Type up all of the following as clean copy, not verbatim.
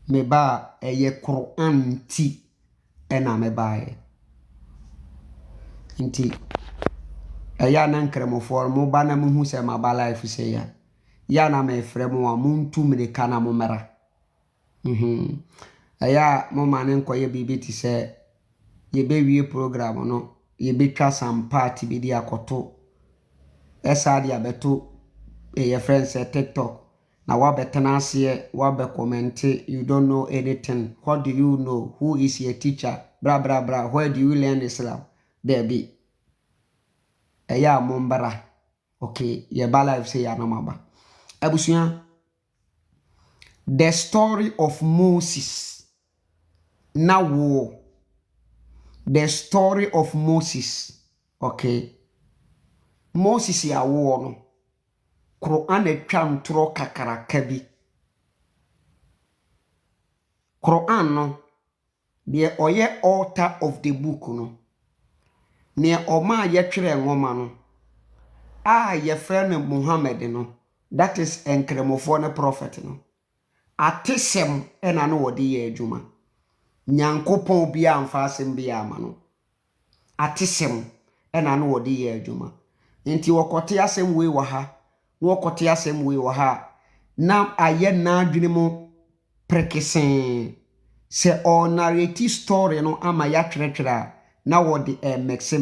me ba eye Quran ti ena me ba e nti eya na nkremofo mo ba na muhu se ma ba life se ya na me frɛ mo a muntu mirika na mo mera eya mo mane nkoye bibi ti se ye be wie program no ye be twa some party bi di akoto esa dia beto your friends say TikTok na wa betena ase wa be comment you don't know anything. What do you know? Who is your teacher? Bra bra bra. Where do you learn Islam? There be eya mombara. Okay, ye ba life say ya no maba abusuya. The story of Moses. Now the story of Moses. Okay, Moses ya wo no Quran etwa ntro kakaraka bi. Quran no the oye author of the book no ne oma ye twere nwoma no ye friend Muhammad no, that is enkremofo ne prophet no atesem ena no wode ye adwuma nyankopon bia amfa asem bia ama no atesem ena no wode ye adwuma nti wokote asem we wa ha wokote asem we wa ha na aye na adwene mu prekesen se o narrate story no ama ya twetwere na wode mexe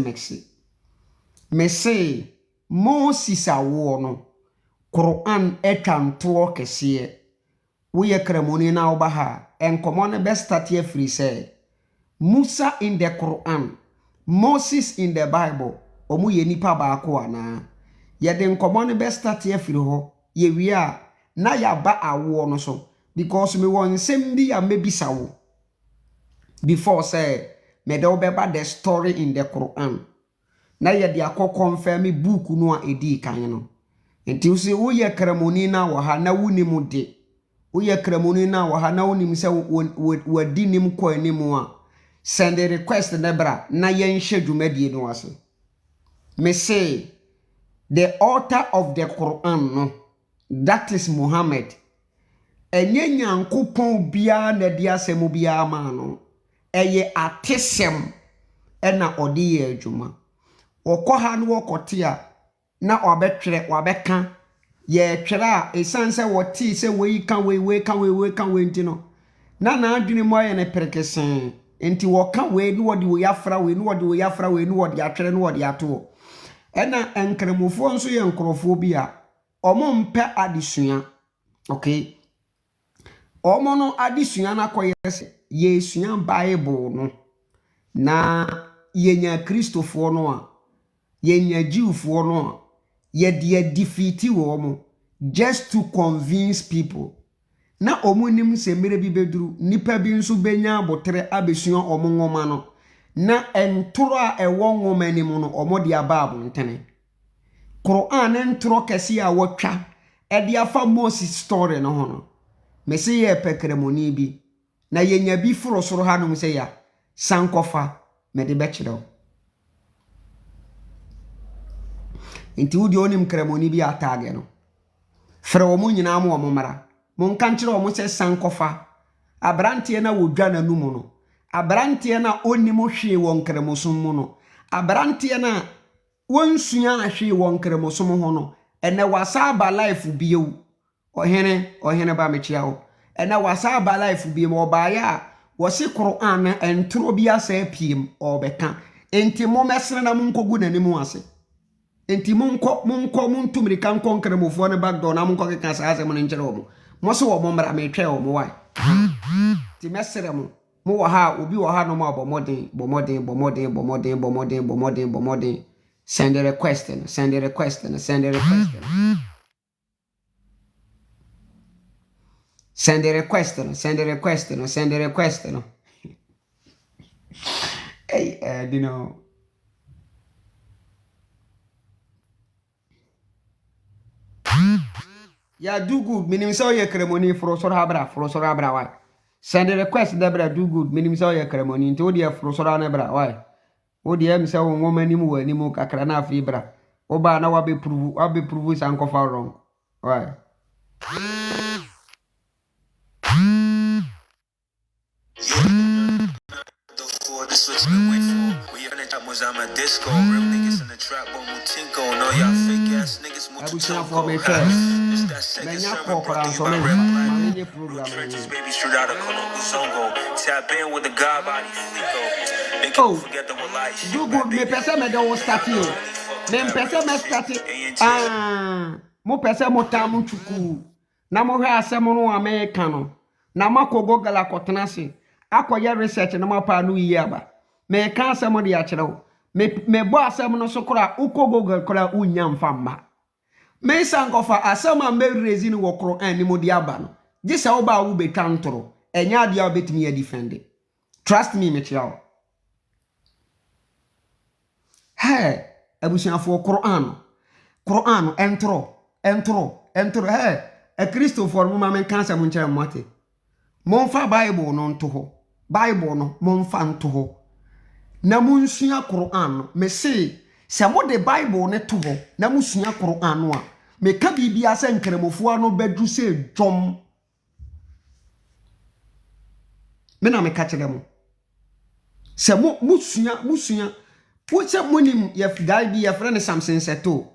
me say Moses awo no Quran etwanto kese we ye kremoni na oba ha enkomo ne best start here free say Musa in the Quran, Moses in the Bible omu ye nipa baako ana ye de enkomo ne best start here free ho ye wi a na ya ba awo no so because me won sem bi a mebisa wo before say me de obeba the story in the Quran na ye de confirm book no a edi kan no enti wo se wo ye kremoni na wo ha na wuni mu de wo ye kremoni na wo ha na wuni mu se wadi nim ko animu a send a request na bra na ye nhye dwumadi no ase me say the author of the Quran no, that is Muhammad enye nyankopon bia na di asem bia ma no eye atesem ena odi ye adwuma okoha no wokote a na obetwere wabeka ye twere a esanse woti se we kan we ntino na adwene mo aye ne prekesen enti woka we ni wode we afra we ni wode we afra we ni wode atwere ni wode ato ena enkremofo nso ye nkrofo bia omo mpe adesua. Okay, omo no adesua na koyese ye sua Bible no na yenya Kristofo no a yenya Jewfo no a ye de defeat wo mo just to convince people na omunim se mere bi beduru nipa bi nso benya abotre abesua omo nwoma no na entoro a ewo nwoma ni mu no omo de aba ntene Quran entoro kesi a wotwa e de afa Moses story no ho no mesi ye pekremoni bi na yenya bi foro soro ha no se ya sankofa me de bekiro enti wudi onim kremoni bi atage no fra wo nyina mo mara mon kan kire wo se sankofa abrantie na wodwa na numu no abrantie na onim hwe won kremosom mu no abrantie na wonsua hwe won kremosom ho no ene wasa ba life biewu ohene ba mechia wo ene wasa ba life bie mo ba ya wo se Quran na entro bi asa piem obeka enti mo mesre na mo nkogu nanimu ase enti muntumri kan konkremofo ne backdoor na munko keka sa ase mo nkyere wo mo so wo mo mra me twa wo mo wai ti mesere mo wo ha obi wo ha no mo bomodin send a request send a request send a request send a request send a request send a request no hey you know ya do good minim so ye kremoni fro so habra why send a request debra do good minim so ye kremoni nti odi fro so na bra why odi am se wo ngoma nim wo anim kakra na afri bra oba na wa be prove sankofa wrong why rumors I'm a disco. Real niggas in the trap, but Mutinko. No, y'all fake ass niggas, Mutinko. Just that second sermon brought to you by Red Planet. Blue trenches, baby, straight out of Colombo Zongo. Tap in with the God body, Flico. Make you forget the Wallahi shit. Do good, me pesa me don't start you. Me pesa me start it. Mo pesa mo tamu chuku. Na mo hwe asem no America no. Na makogo gala kotena se. Akoye research na mapa no yi aba. Me ka asem de a kire wo. Me bo asem no so kora ukogo kora unya mfamba. Me sankofa asem a me rezi ni wo Quran ni mo di aba no. Gisa wo ba wo betantoro. Enya dia obetimi ya defend. Trust me, me chiao. Hey, abusiafo Quran entro hey a Christopher mo ma men kansa mo nkyere mote mo fa Bible no nto ho Bible no mo mfa nto ho na mo nsua Quran no me se mo de Bible ne to ho na mo sua Quran no a me ka bibia se nkremofo ano badu se dwom me na me ka kire mo se mo sua What's up when you guy be a friend of Samson Seto?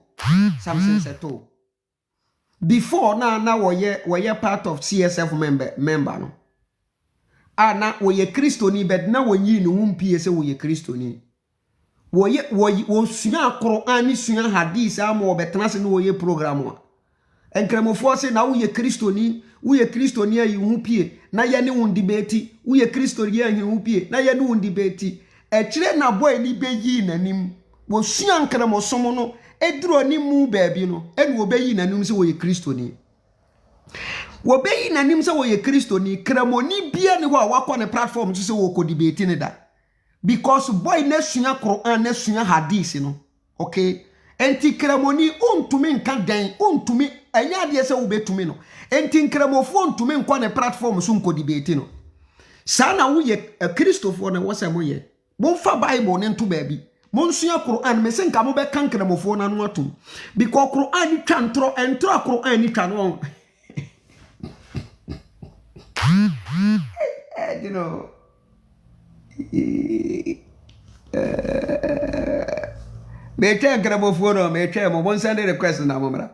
Before now we part of CSF member no. Na we Christoni but now we yi no mpie se we Christoni. We sua Quran ni sua hadith am we betena se no we program a. Enkremofo se na we Christoni ayi mpie na ye ne won debate we Christoni ayi mpie na ye ne won debate. Echire na boy ni beyi nanim wo sua nkramosom no eduro ni mu baabi no ene wo beyi nanim se wo ye Kristoni wo beyi nanim se wo ye Kristoni kramoni bia ne ho a wakọ ne platform so se wo ko debate ne da because boy na sua Quran na sua hadith no okay enti kramoni ontumi nka dan ontumi enya de se wo betumi no enti nkramofo ontumi nkọ ne platform so nko debate no sana wo ye Kristofo na wo se mo ye Mon fa Bible ne nto baabi. Mon sua Quran me senka mo be kankramofo na no atum. Because Quran ni twa entro Quran ni twa no. You know. Me twa kankramofo no me twa mo bon send request na mo mra.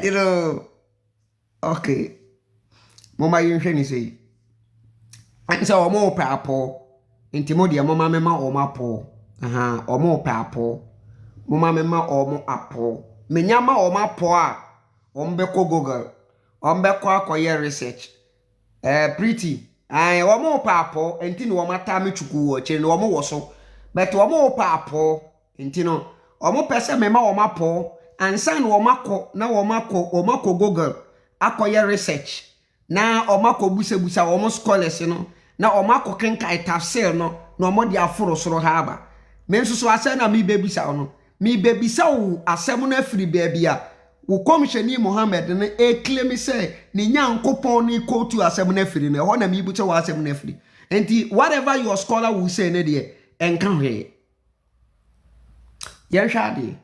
You know, okay. Mama yunhwe ni sei. Ansa omo papo. Enti modi mama mema omo apo. Aha, omo papo. Mama mema omo apo. Menyama omo apo a ombe ko Google. Ombe ko akoye research. Pretty. Ai omo papo enti no omo ata mechuku wo che no omo wo so. But omo papo enti no omo pese mema omo apo. Ansan womako na womako Google akoye research na omako busebusa womo scholars no na omako kenkai tafsir no na omo dia foro soro haba menso so ase na mi bebisa no mi bebisa wo asem no afiri baabia wo komsheni Muhammad ne claim say ni nyankopon ni quote asem no afiri no ho na mi buche wo asem no afiri enti whatever your scholar will say ne de enka hwe yen hwade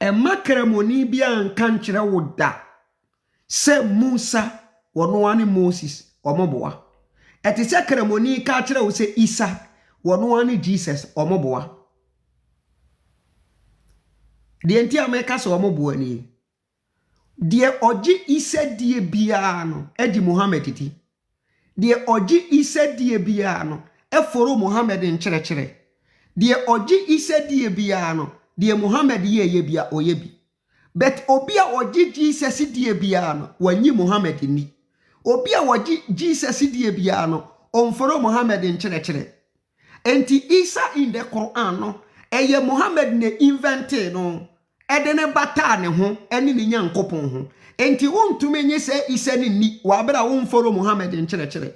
makramoni bia nka nkyere wo da se Musa wono ane Moses omoboa eti se kramoni ka kyere wo se Isa wono ane Jesus omoboa de enti ameka se omoboa ni de oji Isa die bia no edi Muhammad titi de oji Isa die bia no eforo Muhammad nkyere de oji Isa die bia no de Muhammad ye bia oyebi but obi a oji Jesus die bia no wanyi Muhammad ni obi a oji Jesus die bia no onforo Muhammad nkyere enti Isa in the Quran no eye Muhammad ne invente no edene bata ne ho ene ne nyankopon ho enti wontumi nye se Isa ni wa bra wonforo Muhammad nkyere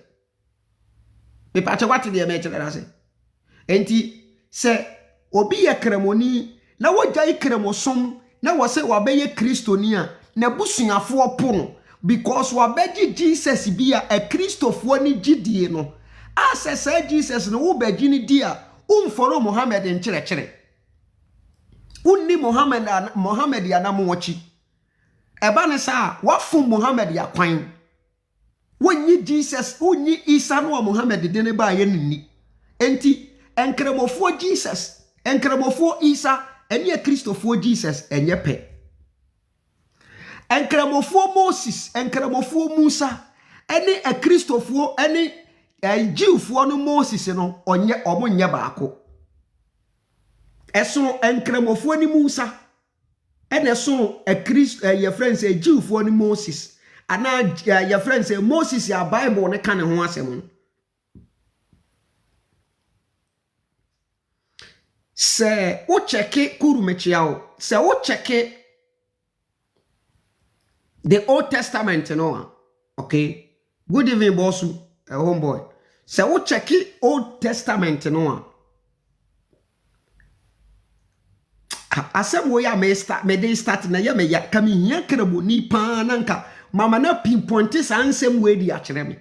me pa che kwate de me kyere ase enti se obi ye kramoni na wajai kremosom na wase wabeye Kristoni a na busuafo pono because wabeji Jesus bia a Kristofo ni gidie no asese Jesus no wo bagi ni dia umforo Muhammad nkyere Unni Mohammed ya na mochi. Eba ne sa wafu Mohammed ya kwan. Wonyi Jesus, wonyi Isa no Mohammed de ne ba ye nni. Enti enkremofo Jesus, enkremofo Isa, ene Kristofo Jesus enye pe. Enkremofo Moses, enkremofo Musa, ene Kristofo, ene Jewfo no Moses no onye omonye baako. Eso enkremofo ni Musa, ene so your friends Jewfo ni Moses, ana your friends Moses ya Bible ne kan ho asem no. Se o cheke kurumechia se o cheke the Old Testament no. Okay, good evening bossu homeboy. Se o cheke Old Testament no. Asem wo ya me start na ya me ya kami hia krebo ni pa nanka mama na pinpoint sa ansem we di a kire me.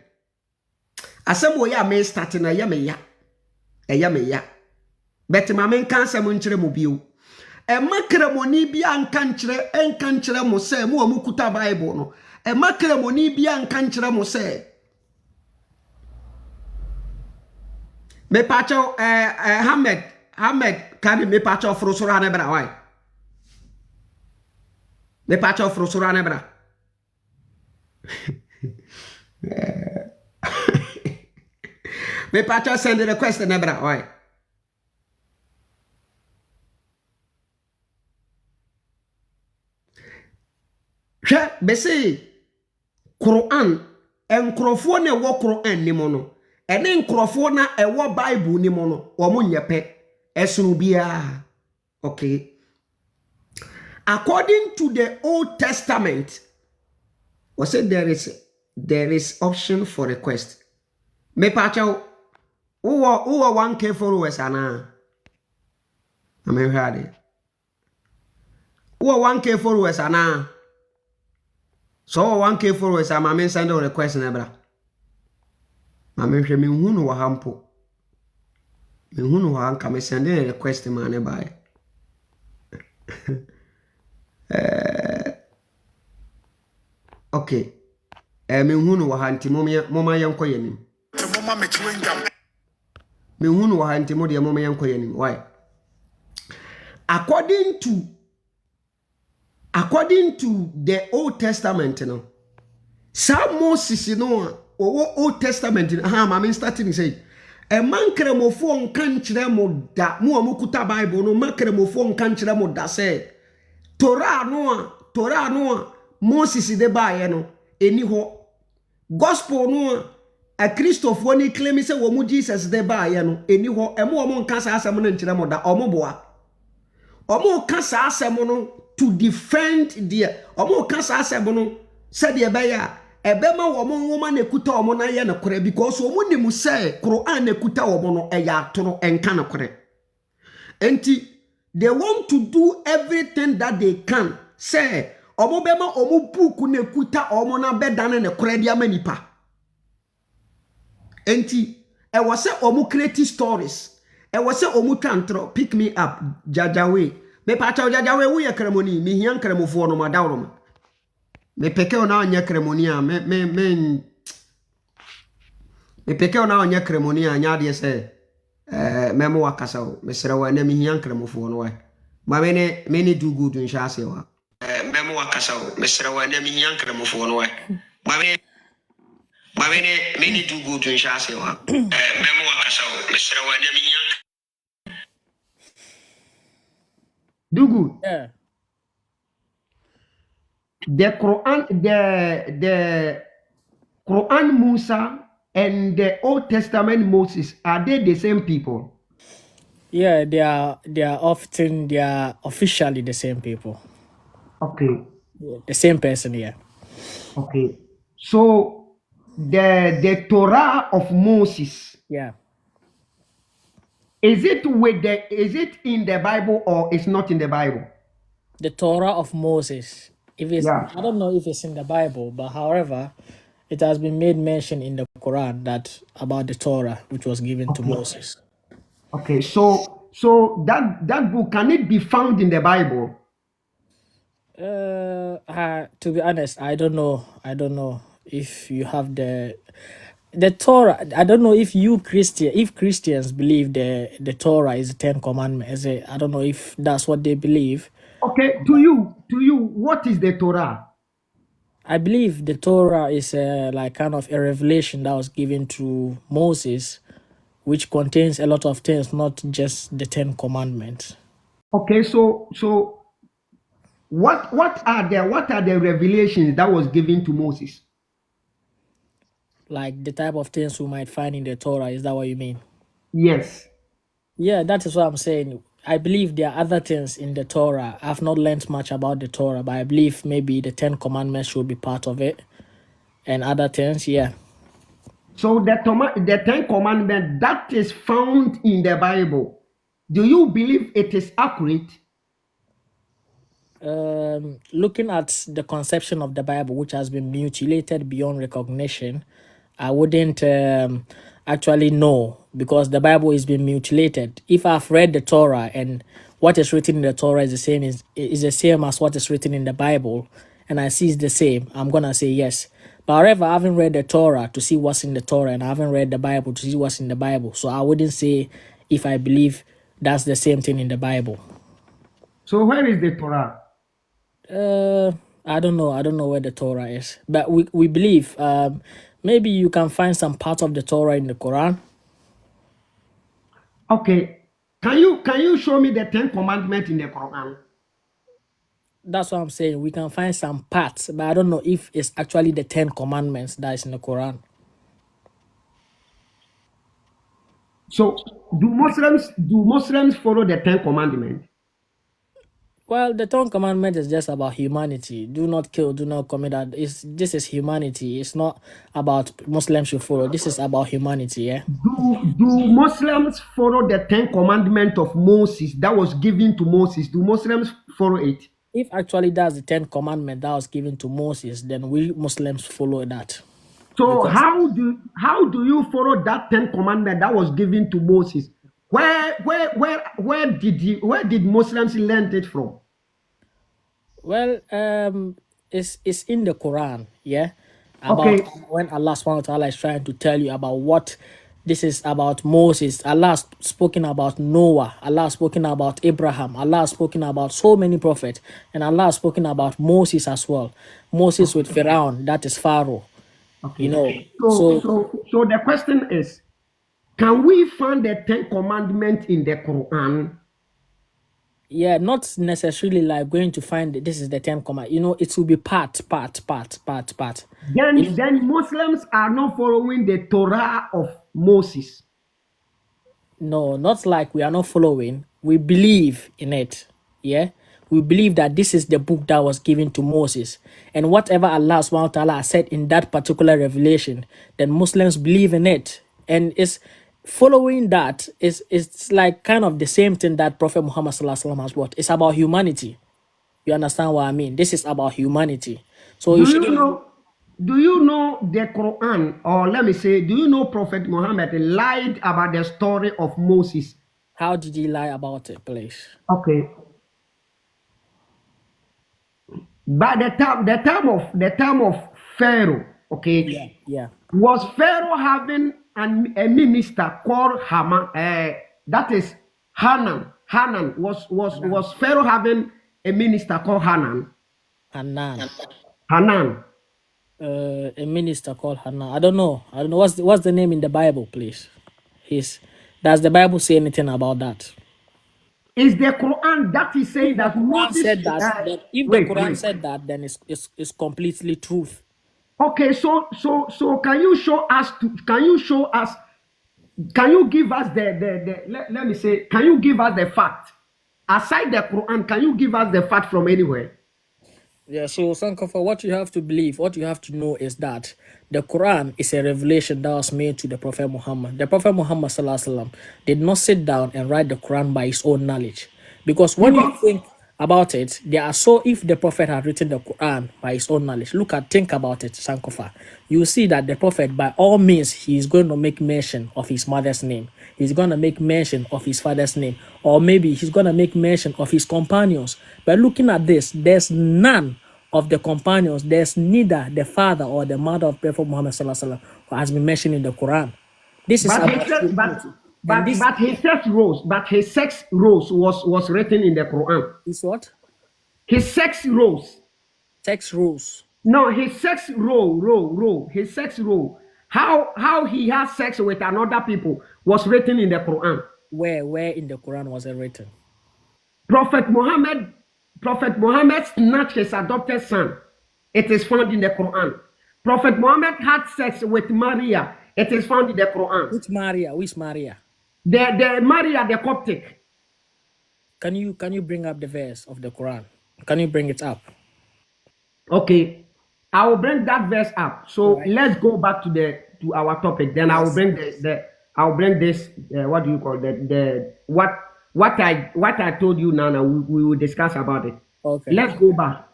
Asem wo ya me start na ya me ya bet mama nka asem nkire mo bio e makremoni bia nka nkire mo se mo amukuta Bible no e makremoni bia nka nkire mo se me pacho Ahmed kan me pacho frusura ne bra why me pacho frusura ne bra me pacho send the request ne bra why hwe bese Quran enkrofo na wo Quran ni mo no ene enkrofo na ewo Bible ni mo no wo mo nyepe esunu bia. Okay, according to the Old Testament was said there is option for request. Me pacho who 1K followers ana ame hade who 1K followers ana. So 1K followers am I send a request na bra. Mama hwe me hu no wa hampo. Me hu no wa anka me send a request ma ne bae. Okay. Me hu no wa hanti moma yanko yanim. Me hu no wa hanti mo de moma yanko yanim. Why? According to the Old Testament, you know, some Moses, you know, Old Testament, I'm starting to say, a man kremofo nkanchire mo da mo amukuta Bible no man kremofo nkanchire mo da say Torah no Moses de baye no eni ho gospel no a Christopher ni claim say wo mu Jesus de baye no eni ho e mo nka sa asem no nchire mo da omo boa omo ka sa asem no to defend their omo ka sa asem no said ye baya ebema wo mo nwoma na ekuta omo na ye na kore because omo nimu say Quran na ekuta omo no eya atoro enka na kore enti they want to do everything that they can say omo bema omo book na ekuta omo na bedane na kore dia manipa enti e was say omo create stories e was say omo twantro pick me up jajawe me pa cha jajawe wo ye kremoni mi hian kremofo no madawro ma me peke ona anya kremoni a me peke ona anya kremoni a nya de se me mo wakasa o me sere wa na mi hian kremofo no wa ma me ne do good nsha ase wa me mo wakasa o me sere wa na mi hian kremofo no wa ma me ne do good nsha ase wa me mo wakasa o me sere wa na mi hian do good. Yeah. The Quran Musa and the Old Testament Moses, are they the same people? Yeah, they are officially the same people. Okay. Yeah, the same person, yeah. Okay. So the Torah of Moses, Yeah. is it in the Bible or it's not in the Bible? The Torah of Moses. If it's Yeah. I don't know if it's in the Bible, but however, it has been made mention in the Quran that about the Torah which was given to Moses. Okay, so So that book, can it be found in the Bible? To be honest, I don't know. I don't know if you have the Torah. I don't know if Christians believe the Torah is the Ten Commandments. I don't know if that's what they believe. Okay, to you, what is the Torah? I believe the Torah is like kind of a revelation that was given to Moses, which contains a lot of things, not just the Ten Commandments. Okay, so what are the revelations that was given to Moses? Like the type of things we might find in the Torah. Is that what you mean? Yes. Yeah, that is what I'm saying. I believe there are other things in the Torah. I've not learned much about the Torah, but I believe maybe the Ten Commandments should be part of it, and other things. Yeah. So the Ten Commandments that is found in the Bible, do you believe it is accurate? Looking at the conception of the Bible, which has been mutilated beyond recognition, I wouldn't actually know, because the Bible is being mutilated. If I've read the Torah and what is written in the Torah is the same as what is written in the Bible, and I see it's the same, I'm gonna say yes. But however, I haven't read the Torah to see what's in the Torah, and I haven't read the Bible to see what's in the Bible. So I wouldn't say if I believe that's the same thing in the Bible. So where is the Torah? I don't know. I don't know where the Torah is, but we believe maybe you can find some part of the Torah in the Quran. Okay, can you show me the Ten Commandments in the Quran? That's what I'm saying. We can find some parts, but I don't know if it's actually the 10 Commandments that is in the Quran. So do Muslims follow the Ten Commandments? Well, the 10 Commandments is just about humanity. Do not kill, do not commit that. This is humanity. It's not about Muslims should follow. This is about humanity, yeah? Do Muslims follow the Ten Commandments of Moses that was given to Moses? Do Muslims follow it? If actually that's the 10 Commandment that was given to Moses, then we Muslims follow that. So how do you follow that 10 Commandment that was given to Moses? Where did Muslims learn it from? Well, it's in the Quran, yeah. About Okay. when Allah subhanahu wa ta'ala is trying to tell you about what this is about Moses. Allah has spoken about Noah. Allah has spoken about Abraham. Allah has spoken about so many prophets, and Allah has spoken about Moses as well. Moses with Pharaoh, that is Pharaoh. Okay. You know. So the question is, can we find the 10 Commandments in the Quran? Yeah, not necessarily like going to find this is the 10 command. You know, it will be part. Then Muslims are not following the Torah of Moses. No, not like we are not following. We believe in it. Yeah, we believe that this is the book that was given to Moses, and whatever Allah subhanahu wa ta'ala said in that particular revelation, then Muslims believe in it, and it's following that is like kind of the same thing that Prophet Muhammad sallallahu alaihi wasallam has brought. It's about humanity. You understand what I mean? This is about humanity. So do you know the Quran, or let me say, do you know Prophet Muhammad lied about the story of Moses? How did he lie about it, please? Okay. By the time of Pharaoh, okay. Yeah. Was Pharaoh having a minister called Haman? That is Hanan. Was Pharaoh having a minister called Hanan? Hanan. A minister called Hanan. I don't know. What's the name in the Bible, please? Does the Bible say anything about that? Is the Quran that is saying that Moses said that? If the Quran said that, then it's completely truth. Okay, so can you show us? Can you give us let me say, can you give us the fact? Aside the Quran, can you give us the fact from anywhere? Yeah, so Sankofa, what you have to believe, what you have to know is that the Quran is a revelation that was made to the Prophet Muhammad. The Prophet Muhammad sallallahu alaihi wasallam did not sit down and write the Quran by his own knowledge. Because when you think about it, if the prophet had written the Quran by his own knowledge, think about it, Sankofa. You see that the prophet, by all means, he is going to make mention of his mother's name. He's going to make mention of his father's name, or maybe he's going to make mention of his companions. But looking at this, there's none of the companions. There's neither the father or the mother of Prophet Muhammad sallallahu alaihi wasallam who has been mentioned in the Quran. This is but his sex roles was written in the Quran. Is what? His sex roles. Sex rules. No, his sex role. His sex role. How he has sex with another people was written in the Quran. Where in the Quran was it written? Prophet Muhammad snatched his adopted son. It is found in the Quran. Prophet Muhammad had sex with Maria. It is found in the Quran. Which Maria? Which Maria? The Maria, the Coptic. Can you bring up the verse of the Quran? Can you bring it up? Okay, I will bring that verse up. So let's go back to our topic. Then I will bring this. What do you call that? What I told you now. We will discuss about it. Okay. Let's go back.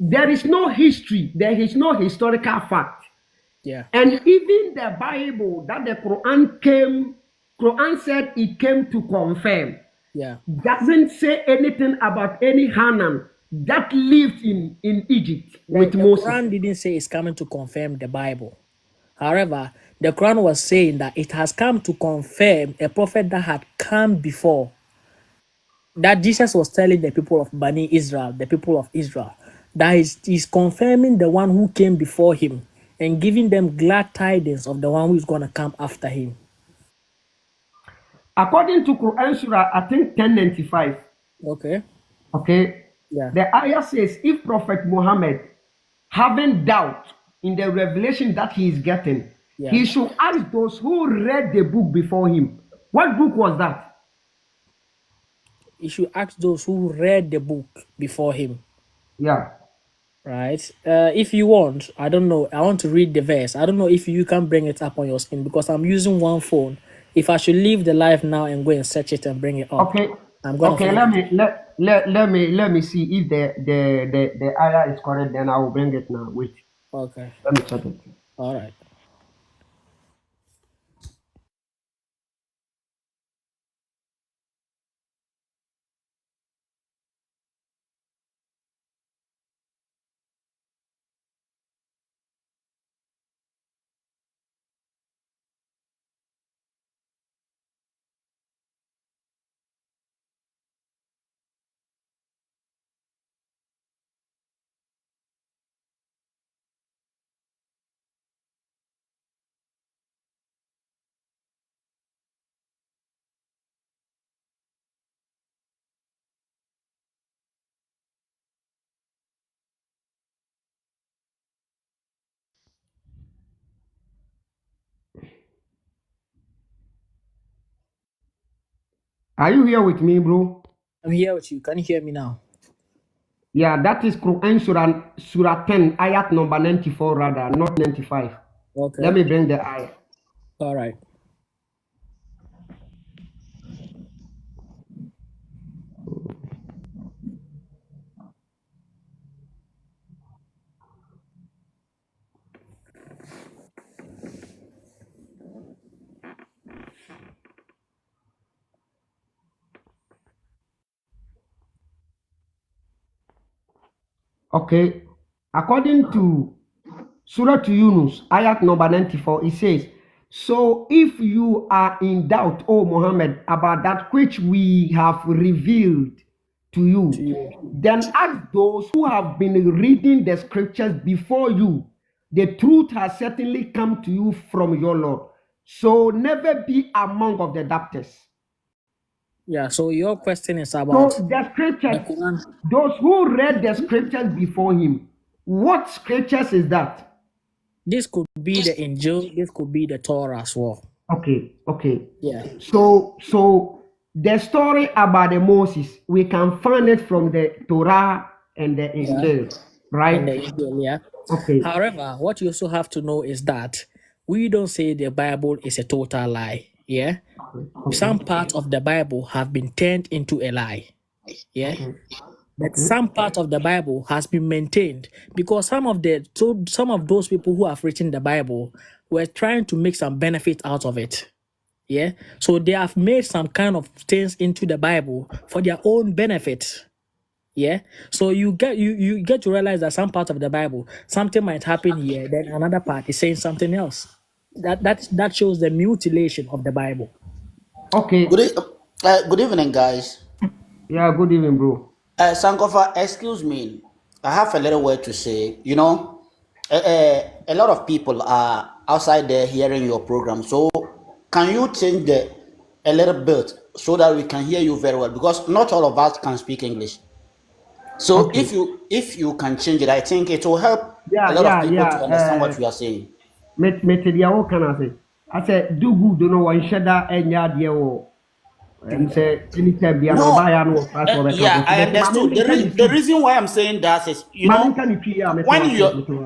There is no history. There is no historical fact. Yeah. And even the Bible that the Quran said it came to confirm. Yeah. Doesn't say anything about any Hanan that lived in Egypt with Moses. The Quran didn't say it's coming to confirm the Bible. However, the Quran was saying that it has come to confirm a prophet that had come before. That Jesus was telling the people of Bani Israel, the people of Israel, that he's confirming the one who came before him and giving them glad tidings of the one who is going to come after him. According to Quran Surah, I think 1095. Okay. Yeah. The ayah says, if Prophet Muhammad having doubt in the revelation that he is getting, he should ask those who read the book before him. What book was that? He should ask those who read the book before him. Yeah. Right. If you want, I don't know. I want to read the verse. I don't know if you can bring it up on your screen because I'm using one phone. If I should leave the live now and go and search it and bring it up. Okay. I'm gonna. Okay. Let me see if the ayah is correct. Then I will bring it now. Wait. Okay. Let me check it. All right. Are you here with me, bro? I'm here with you. Can you hear me now? Yeah, that is Quran Surah 10, ayat number 94 rather, not 95. Okay. Let me bring the ayah. All right. Okay. According to Surah to Yunus, ayat number 94, it says, so if you are in doubt, O Muhammad, about that which we have revealed to you, then ask those who have been reading the scriptures before you. The truth has certainly come to you from your Lord. So never be among of the doubters. Yeah, so your question is about the scriptures, those who read the scriptures before him. What scriptures is that? This could be the Injil, this could be the Torah as well. Okay. Yeah. So the story about the Moses, we can find it from the Torah and the Injil, right? And the Injil, yeah. Okay. However, what you also have to know is that we don't say the Bible is a total lie. Yeah. Okay. Some parts of the Bible have been turned into a lie. Yeah. But some part of the Bible has been maintained because some of those people who have written the Bible were trying to make some benefit out of it. Yeah. So they have made some kind of things into the Bible for their own benefit. Yeah. So you get to realize that some part of the Bible, something might happen here, then another part is saying something else. That shows the mutilation of the Bible. Okay. Good evening, guys. Yeah, good evening, bro. Sankofa, excuse me. I have a little word to say. You know, a lot of people are outside there hearing your program. So, can you change a little bit so that we can hear you very well? Because not all of us can speak English. So, Okay. if you can change it, I think it will help Yeah, a lot yeah, of people to understand yeah. what you are saying. Metedia, what can I say? I said, do good, don't know one shedder and yadia or and say, anytime be an No, obaya, I understood. The reason why I'm saying that is, you know,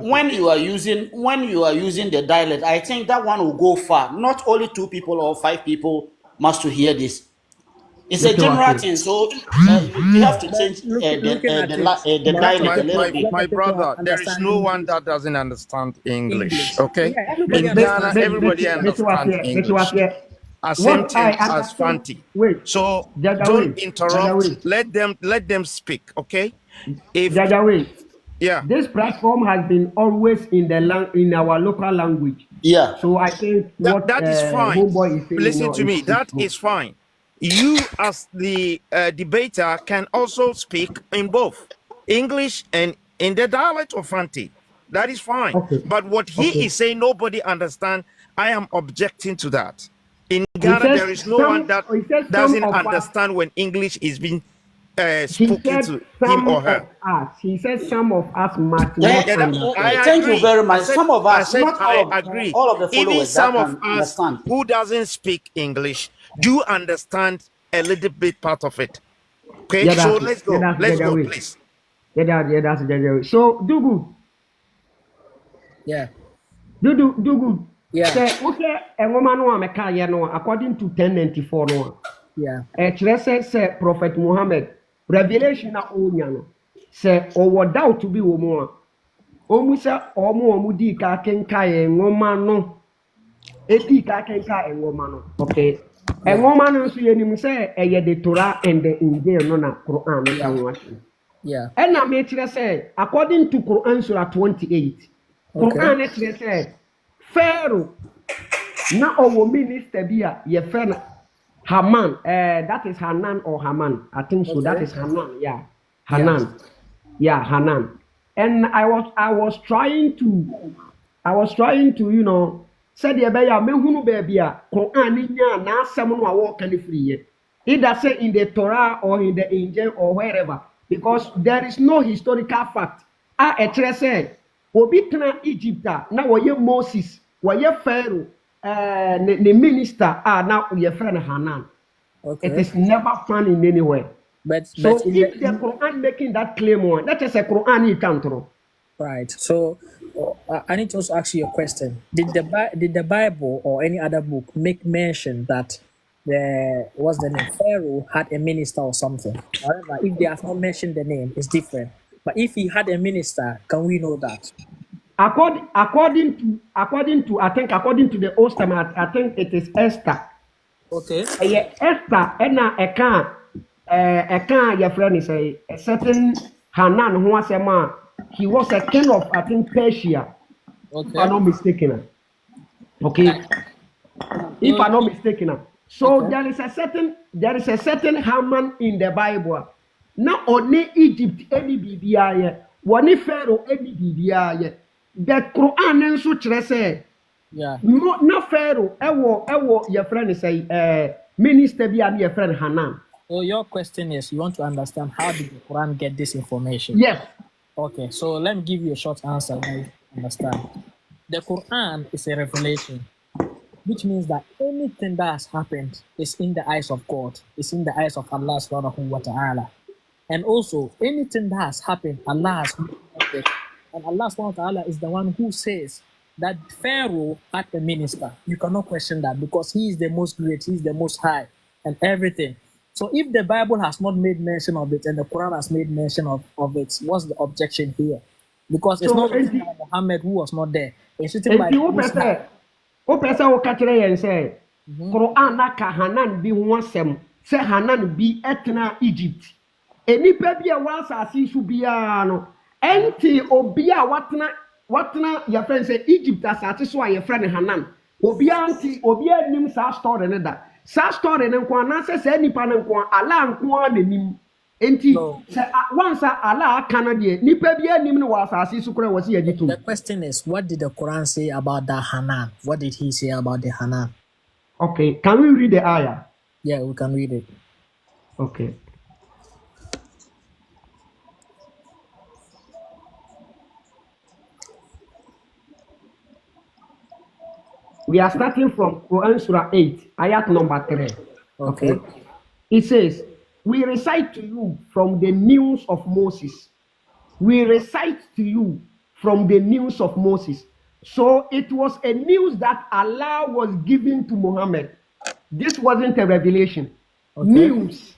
when you are using the dialect, I think that one will go far. Not only 2 people or 5 people must to hear this. It's a general thing, so you have to change the dialect a little bit. My brother, there is no one that doesn't understand English. Okay, Yeah, in Ghana, everybody understands English. Same thing as Fanti. So don't interrupt. Let them speak. Okay. If yeah, this platform has been always in our local language. Yeah. So I think that is fine. Homeboy is saying, listen to me. That is fine. You, as the debater, can also speak in both English and in the dialect of Fanti. That is fine. Okay. But what he is saying, nobody understands. I am objecting to that. In Ghana, there is no one that doesn't understand when English is being spoken to him or her. He said some of us must not understand. Thank you very much. Some of us, I agree. All of the followers, even some of us understand. who doesn't speak English do understand a little bit part of it. Okay, yeah, so let's go. Let's go, please. Yeah, that's the so do good. Yeah. Do good. Yeah. Okay, a woman no ameka ye no according to 1094 no. Yeah. Say Prophet Muhammad revelation na onya no. Say o doubt to be wo mo a. Omu say omu di ka kenka ye ngoma no. Edi ka kenka e ngoma no. Okay. And woman also you say the Torah and the Injil no na Quran. Yeah. And I make say according to Quran Surah 28. Quran actually say Pharaoh na our minister bia ye friend Haman. That is Hanan or Haman. I think so. That is Hanan. Yeah. Hanan. Yeah, Hanan. And I was trying to you know said the beya mehunu baby a Quran nya na asem no a wo kan free either say in the Torah or in the Injil or wherever, because there is no historical fact a etre say obi tena Egypt na wo ye Moses wo ye Pharaoh the minister na your friend Hanan. It is never found in anywhere. But if the Quran making that claim on that is a Quran you can't throw. Right. So I need to also ask you a question. Did the Bible or any other book make mention that the name Pharaoh had a minister or something? However, if they have not mentioned the name, it's different. But if he had a minister, can we know that? According to according to the Old Testament, I think it is Esther. Okay. Esther your friend is a certain Hanan who was a man. He was a king of, I think, Persia. Okay. If I'm not mistaken. Okay. If I'm not mistaken. So there is a certain Haman in the Bible. Not only Egypt any BBI, one Pharaoh any BBI. The Quran and such say. Yeah. No Pharaoh. Ewo your friend is a minister be your friend Hanan. So your question is, you want to understand how did the Quran get this information? Yes. Okay, so let me give you a short answer that you understand. The Quran is a revelation, which means that anything that has happened is in the eyes of God, is in the eyes of Allah subhanahu wa ta'ala. And also, anything that has happened, Allah has made it. And Allah subhanahu wa ta'ala is the one who says that Pharaoh had a minister. You cannot question that because he is the most great, he is the most high, and everything. So if the Bible has not made mention of it and the Quran has made mention of it, what's the objection here? Because it's not written by Muhammad, who was not there. It's written by Musa. Quran naka Hanan bi ho asem se Hanan bi etna Egypt enipa bi a wasase su bia no enti obi a watna ya friend say Egypt asate so a ya friend Hanan obi anti obi anim sa story ne da sa story ne nko na se nipa ne nko ala nko anim enti se once ala aka no de nipa bi anim ne wasase su kora wasi yagitum. The question is, what did the Quran say about that Hanan? What did he say about the Hanan? Okay, can we read the ayah? Yeah, we can read it. Okay. We are starting from Quran Surah 8, ayat number 3. Okay. It says, we recite to you from the news of Moses. We recite to you from the news of Moses. So it was a news that Allah was giving to Muhammad. This wasn't a revelation. Okay. News.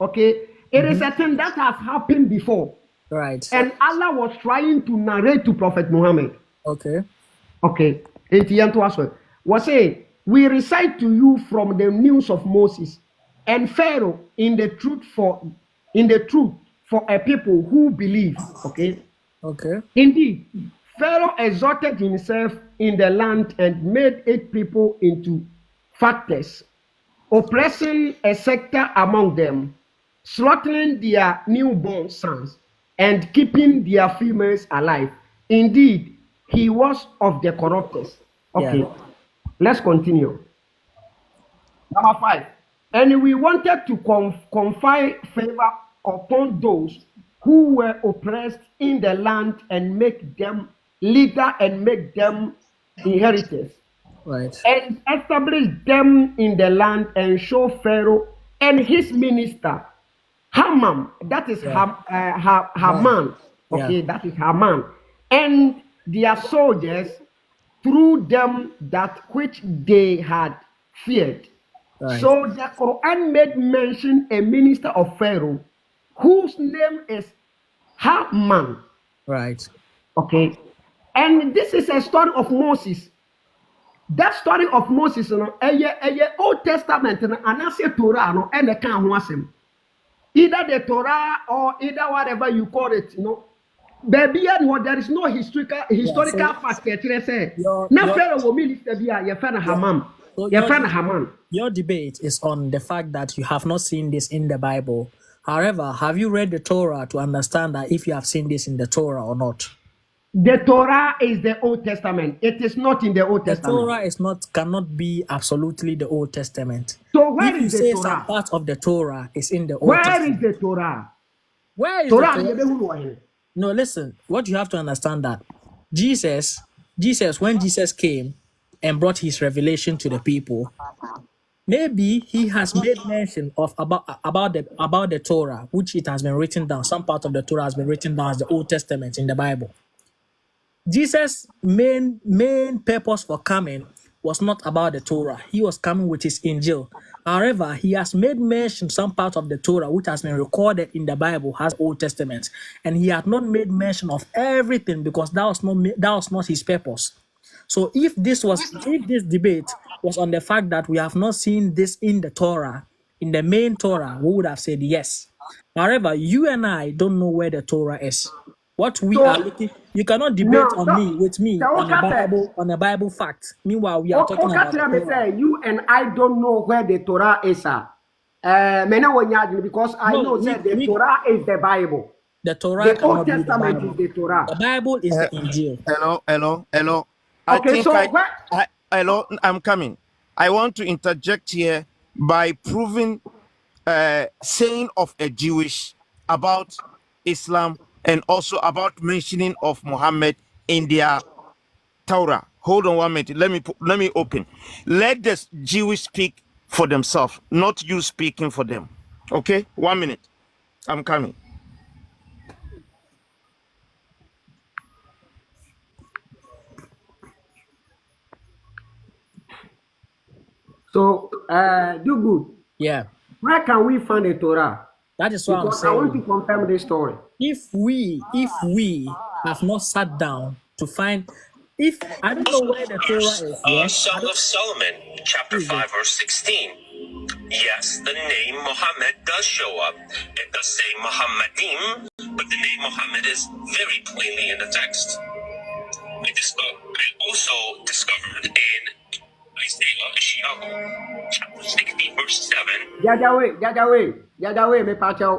Okay. It is a thing that has happened before. Right. And Allah was trying to narrate to Prophet Muhammad. Okay. Okay. Was say, we recite to you from the news of Moses and Pharaoh in the truth for a people who believe. Okay. Okay. Indeed, Pharaoh exalted himself in the land and made 8 people into factors, oppressing a sector among them, slaughtering their newborn sons, and keeping their females alive. Indeed, he was of the corruptest. Okay, yeah. Let's continue. Number 5. And we wanted to confer favor upon those who were oppressed in the land and make them leader and make them inheritors. Right. And establish them in the land and show Pharaoh and his minister, Haman, that is Haman. Okay, yeah. That is Haman. And their soldiers through them that which they had feared. Right. So the Quran made mention a minister of Pharaoh whose name is Haman. Right. Okay. And this is a story of Moses. That story of Moses, Old Testament, and I say Torah, no, and the can either the Torah or either whatever you call it, Baby, there is no historical fact. Now, Pharaoh will be your friend Haman. Your friend Haman. Your debate is on the fact that you have not seen this in the Bible. However, have you read the Torah to understand that if you have seen this in the Torah or not? The Torah is the Old Testament. It is not in the Old Testament. The Torah cannot be absolutely the Old Testament. So where is the Torah? Some part of the Torah is in the Old Testament. Where is the Torah? Where is the Torah? No, listen. What you have to understand that Jesus, when Jesus came and brought his revelation to the people, maybe he has made mention of about the Torah, which it has been written down. Some part of the Torah has been written down as the Old Testament in the Bible. Jesus' main purpose for coming was not about the Torah. He was coming with his Injil. However, he has made mention some part of the Torah which has been recorded in the Bible has Old Testament, and he had not made mention of everything because that was not his purpose. So if this debate was on the fact that we have not seen this in the Torah, in the main Torah, we would have said yes. However, you and I don't know where the Torah is. What we are looking, you cannot debate with me on a Bible fact. Meanwhile, we are talking about the Torah. You and I don't know where the Torah is. Because I know that the Torah is the Bible. The Torah, the Old Testament is the Torah. The Bible is the Injil. Hello. I'm coming. I want to interject here by proving saying of a Jewish about Islam and also about mentioning of Muhammad in their Torah. Hold on 1 minute. Let me open. Let the Jewish speak for themselves, not you speaking for them. Okay? 1 minute. I'm coming. So, do good. Yeah. Where can we find the Torah? That is what I'm Because saying. I want to confirm this story. If we have not sat down to find, if I don't know where the Torah is. Yes. Song of Solomon, chapter 5, verse 16. Yes, the name Muhammad does show up. It does say Muhammadim, but the name Muhammad is very plainly in the text. I also discovered in Isaiah, chapter 60, verse 7. Yadaway, me pacho.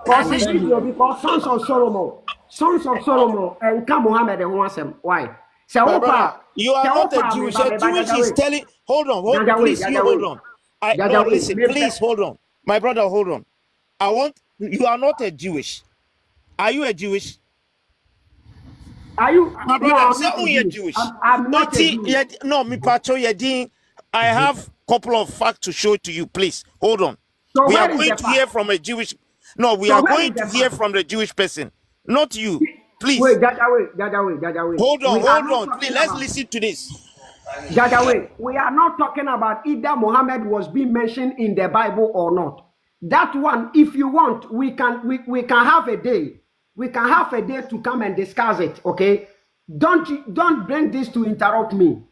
Because Sons of Solomon, and come Muhammad and Wasem. Why? My brother, you are not a Jewish. A Jewish is telling. Hold on, please. You hold on. No, listen, please hold on. My brother, hold on. You are not a Jewish. Are you a Jewish? Are you? My brother, say you're Jewish. I'm not a Jewish. No, me pacho yedin. I have a couple of facts to show to you. Please hold on. So we are going to hear from a Jewish. No, we are going to hear from the Jewish person, not you. Please. Wait, Jadaway. Hold on. Please, let's listen to this. Jadaway, we are not talking about either Muhammad was being mentioned in the Bible or not. That one, if you want, we can have a day. We can have a day to come and discuss it, okay? Don't bring this to interrupt me.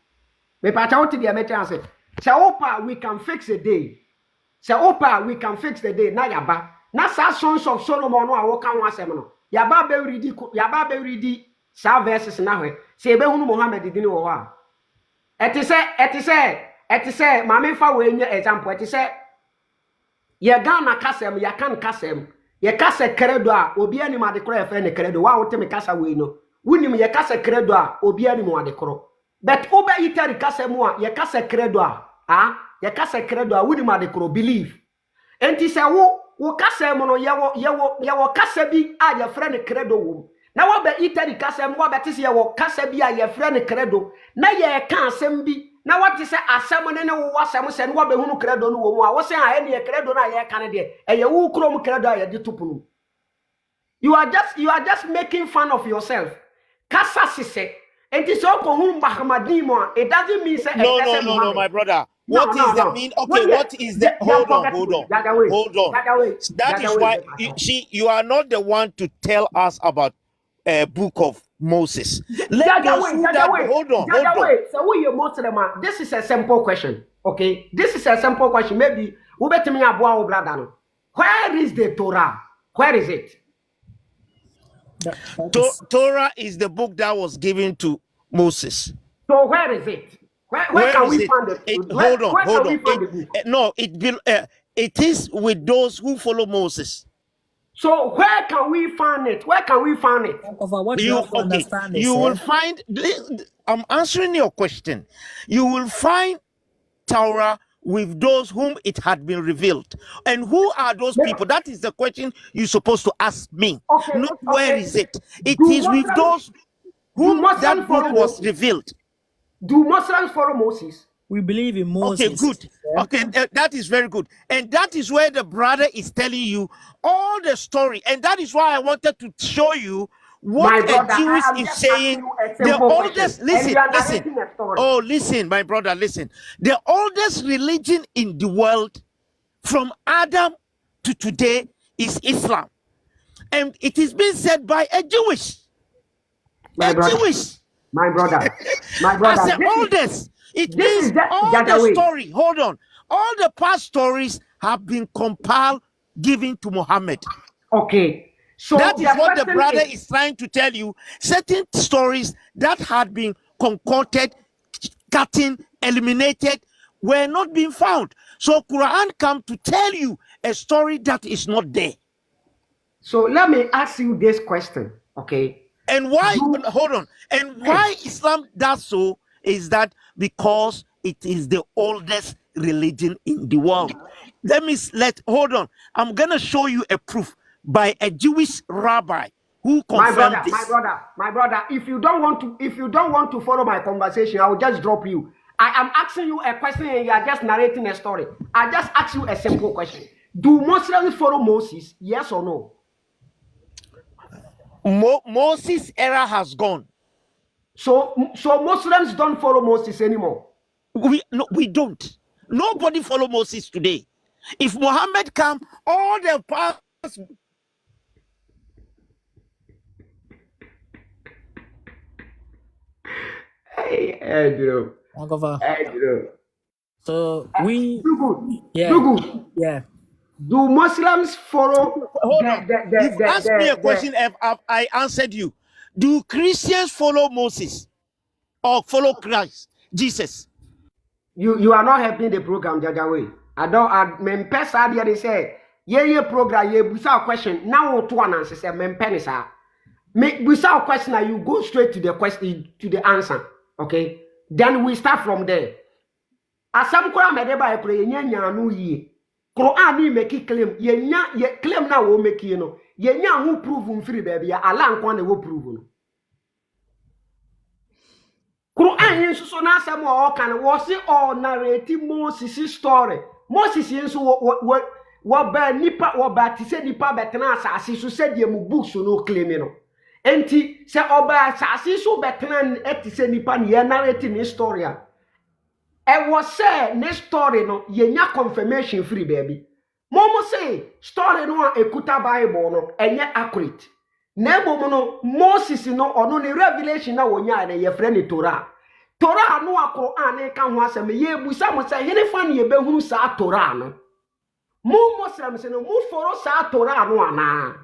We can fix a day. We can fix the day. Na yaba. Na sa Sons of Solomon no awoka ho asem no. Yaba be ready sa verses na hwe. Se ebe hunu Muhammad dini wo ha. Eti se mame fa we nye example. Eti se ye Ghana kasem, ya kan kasem. Ye kase credo a obi ani ma de kro e fe ne credo. Wa wote me kasa we no. Wunim ye kase credo a obi ani mo de kro. But obe itari kasem a ye kase credo a ye kase credo a wunim ma de kro believe. Enti se wo kasem no ye wo kase bi a ye frɛ ne credo wo. Na wo be itari kasem wo be tese ye wo kase bi a ye frɛ ne credo. Na ye ka asem bi na what is asem ne wo asem se no wo be hunu credo no wo mu a wo se a e ne credo na ye ka ne de e ye wo krom credo a ye de tupunu. You are just making fun of yourself. Kasa sise enti so ko hunu Muhammadin mo it doesn't mean say no my brother. What is the mean? Okay, what is the hold on. That is why you are not the one to tell us about book of Moses. Hold on. So we are Muslim. This is a simple question. Okay, this is a simple question. Maybe where is the Torah? Where is it? Torah is the book that was given to Moses. So where is it? Where can we find it? Hold on. It is with those who follow Moses. So where can we find it? You will find. I'm answering your question. You will find Torah with those whom it had been revealed. And who are those people? That is the question you're supposed to ask me. Not where is it. It is with those whom that book was revealed. Do Muslims follow Moses? We believe in Moses. Okay, good. Okay, that is very good. And that is where the brother is telling you all the story. And that is why I wanted to show you what a Jewish is saying. The oldest, listen. Oh, listen, my brother, listen. The oldest religion in the world from Adam to today is Islam. And it is being said by a Jewish. My brother. As the oldest, it means all the story. Hold on. All the past stories have been compiled, given to Muhammad. Okay. So that is what the brother is trying to tell you. Certain stories that had been concocted, cutting, eliminated, were not being found. So Quran come to tell you a story that is not there. So let me ask you this question, okay? And why, hold on, and why Islam does so is that because it is the oldest religion in the world. Hold on. I'm going to show you a proof by a Jewish rabbi who confirmed this. My brother, if you don't want to follow my conversation, I will just drop you. I am asking you a question and you are just narrating a story. I just ask you a simple question. Do Muslims follow Moses? Yes or no? Moses' era has gone. So Muslims don't follow Moses anymore. We don't. Nobody follow Moses today. If Muhammad come, all the past. Hey, Andrew. Andrew. So we, yeah. Do Muslims follow? Hold on. You've asked me a question. I answered you. Do Christians follow Moses or follow Christ, Jesus? You are not helping the program, Jajaway. I don't. They say program. Without question. Now to an answer. Say mempenisa. Without question, you go straight to the question to the answer. Okay. Then we start from there. As some kora medeba e pray nya no yi. Quran ni make claim. Ye claim na wo make you know. Ye nya who prove mfiri baby ya Allah nkwa na wo prove no. Quran yin so na asem o kan wo se o narrate Moses story. Moses yin so wo ba nipa wo ba ti se nipa betena asase so se die mu books no claim no. Enti se oba asase so betena eti se nipa ne narrate ni story a. E was say this story no yenya confirmation free baby. Momo say story no ekuta Bible no enye accurate. Na ebomo no Moses no ono ne revelation na wonya na ye frɛ ne Torah. Torah no Quran e ka ho asɛm ye busa mo say hene fa ne ye behunu sa Torah no. Mo Muslims no mo follow sa Torah no ana.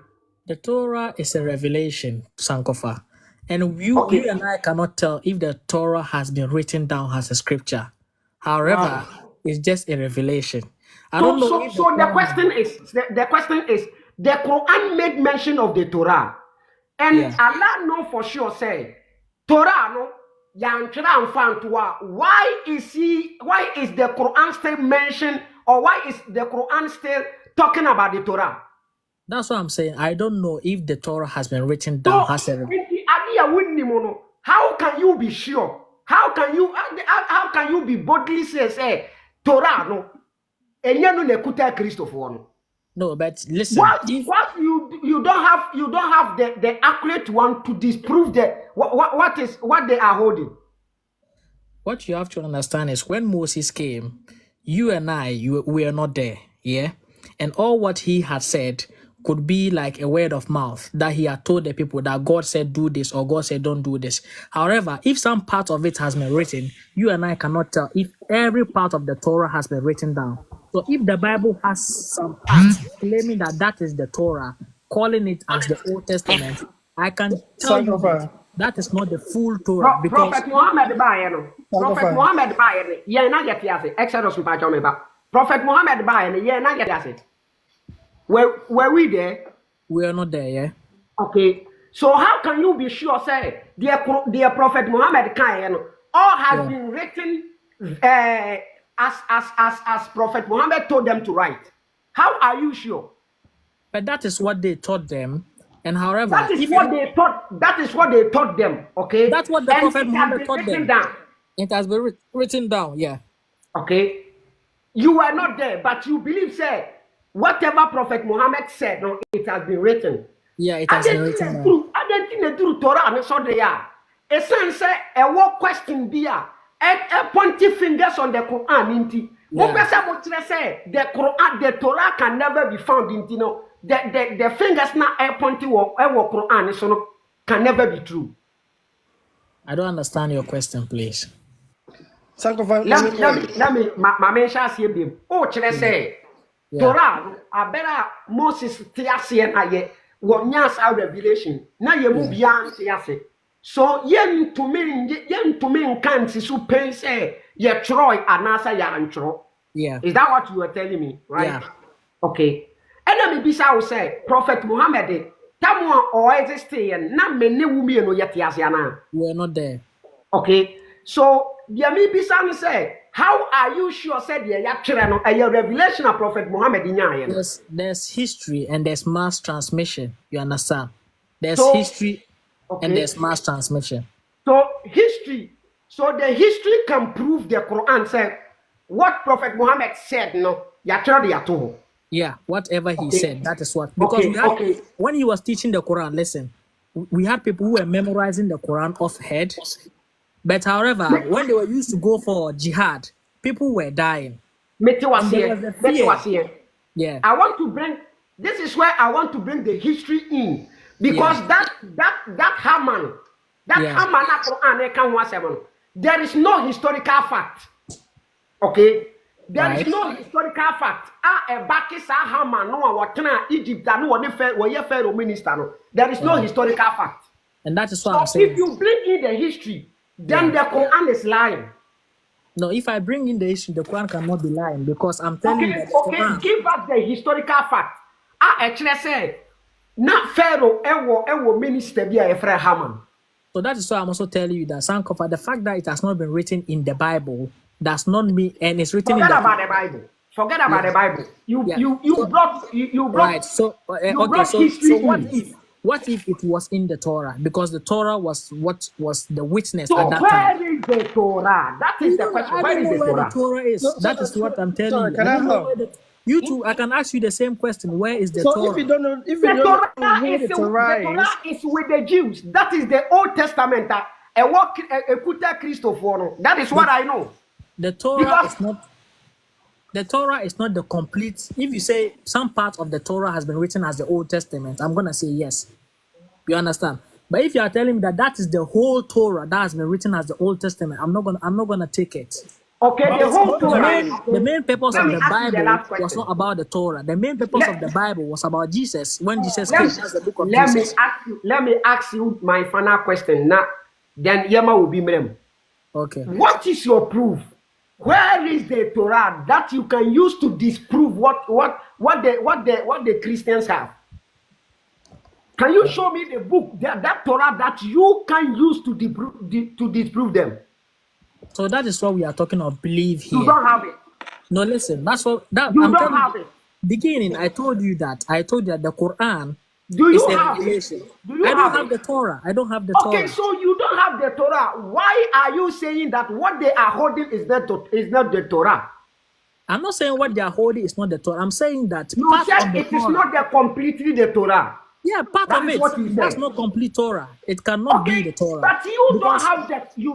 The Torah is a revelation, Sankofa. And you and I cannot tell if the Torah has been written down as a scripture. However, it's just a revelation. I don't know. So the question is the Quran made mention of the Torah, and Allah know for sure say Torah no yanchra amfantua. Why is the Quran still mentioned, or why is the Quran still talking about the Torah? That's what I'm saying. I don't know if the Torah has been written down as a revelation. How can you be sure? How can you be boldly say Torah no enye no nekuta Christopher no? No, but listen. What you don't have the accurate one to disprove what they are holding. What you have to understand is when Moses came, you and I we are not there, yeah, and all what he had said could be like a word of mouth that he had told the people that God said do this or God said don't do this. However, if some part of it has been written, you and I cannot tell if every part of the Torah has been written down. So if the Bible has some part claiming that is the Torah, calling it as the Old Testament, I can tell you that is not the full Torah. Because Prophet Muhammad Bayano, yeah, not yet yase. Exodus Prophet Muhammad Bayano, yeah, not yet yase. Were we there? We are not there, yeah. Okay. So how can you be sure, say, dear Prophet Muhammad all has been written as Prophet Muhammad told them to write? How are you sure? But that is what they taught them. And however, that is what they taught them. Okay. That's what the Prophet Muhammad taught them. It has been written down, yeah. Okay. You were not there, but you believe, say, whatever Prophet Muhammad said, no, it has been written. Yeah, it has been written down. I don't think the Torah and so they are. A sense a what question be a pointing fingers on the Quran inti. The Quran, the Torah can never be found in the fingers now a pointing or Quran so can never be true. I don't understand your question, please. Let me my mention see oh say Torah abera Moses tiase na ye wonyas a revelation na ye mu bia tiase so yen to me nkan ti so pen say ye troy anasa ya antro. Yeah, is that what you were telling me, right? Yeah. Okay. And let me be so say Prophet Muhammad tamu or exist na me ne wumi no ye tiase ana. We are not there. Okay. So Yami Bisani say, how are you sure said a revelation of Prophet Muhammad in there's history and there's mass transmission. You understand? There's history and there's mass transmission. So the history can prove the Quran said what Prophet Muhammad said, no, yeah, whatever he said, that is what. Because when he was teaching the Quran, listen, we had people who were memorizing the Quran off head. But however, when they were used to go for jihad, people were dying. Yeah. I want to bring. This is where I want to bring the history in, because that Haman, there is no historical fact. Okay, there is no historical fact. Haman no what Egypt no what Pharaoh minister no. There is no historical fact. And that is what I'm saying. If you bring in the history, then the Quran is lying. No, if I bring in the history, the Quran cannot be lying, because I'm telling you that Quran, give us the historical fact. Actually say, not Pharaoh ewo minister be a Haman. So that is why I'm also telling you that Sankofa, the fact that it has not been written in the Bible does not mean, and it's written Forget in about the Bible. Forget about the Bible. You brought right. So okay. So what if it was in the Torah? Because the Torah was what was the witness so at that where time. Is the Torah? That is the question. I don't know where the Torah is. That is what I'm telling you. Can I help? You too, I can ask you the same question. Where is the So Torah? if you don't know, The Torah is with the Jews. That is the Old Testament. That is what I know. The Torah is not. The Torah is not the complete. If you say some part of the Torah has been written as the Old Testament, I'm gonna say yes. You understand? But if you are telling me that that is the whole Torah that has been written as the Old Testament, I'm not gonna take it. Okay, the whole Torah. The main purpose of the Bible question. was not about the Torah. The main purpose of the Bible was about Jesus. When Jesus came, that's the book of Jesus. Let me ask you my final question now. Then Yema will be mem. Okay. What is your proof? Where is the Torah that you can use to disprove what the Christians have? Can you show me the book that Torah that you can use to disprove them? So that is what we are talking of belief here. You don't have it. No, listen. That's what that You I'm don't telling have you. it. Beginning, I told you that the Quran Do is you the have it? revelation. Do you I don't have it? the Torah. I don't have the Okay, Torah. so you don't have the Torah. Why are you saying that what they are holding is not the Torah? I'm not saying what they are holding is not the Torah. I'm saying that You part said of the it is Torah. not completely the Torah. Yeah, part That of is it. what you That's said. not complete Torah. It cannot be the Torah. But you Because-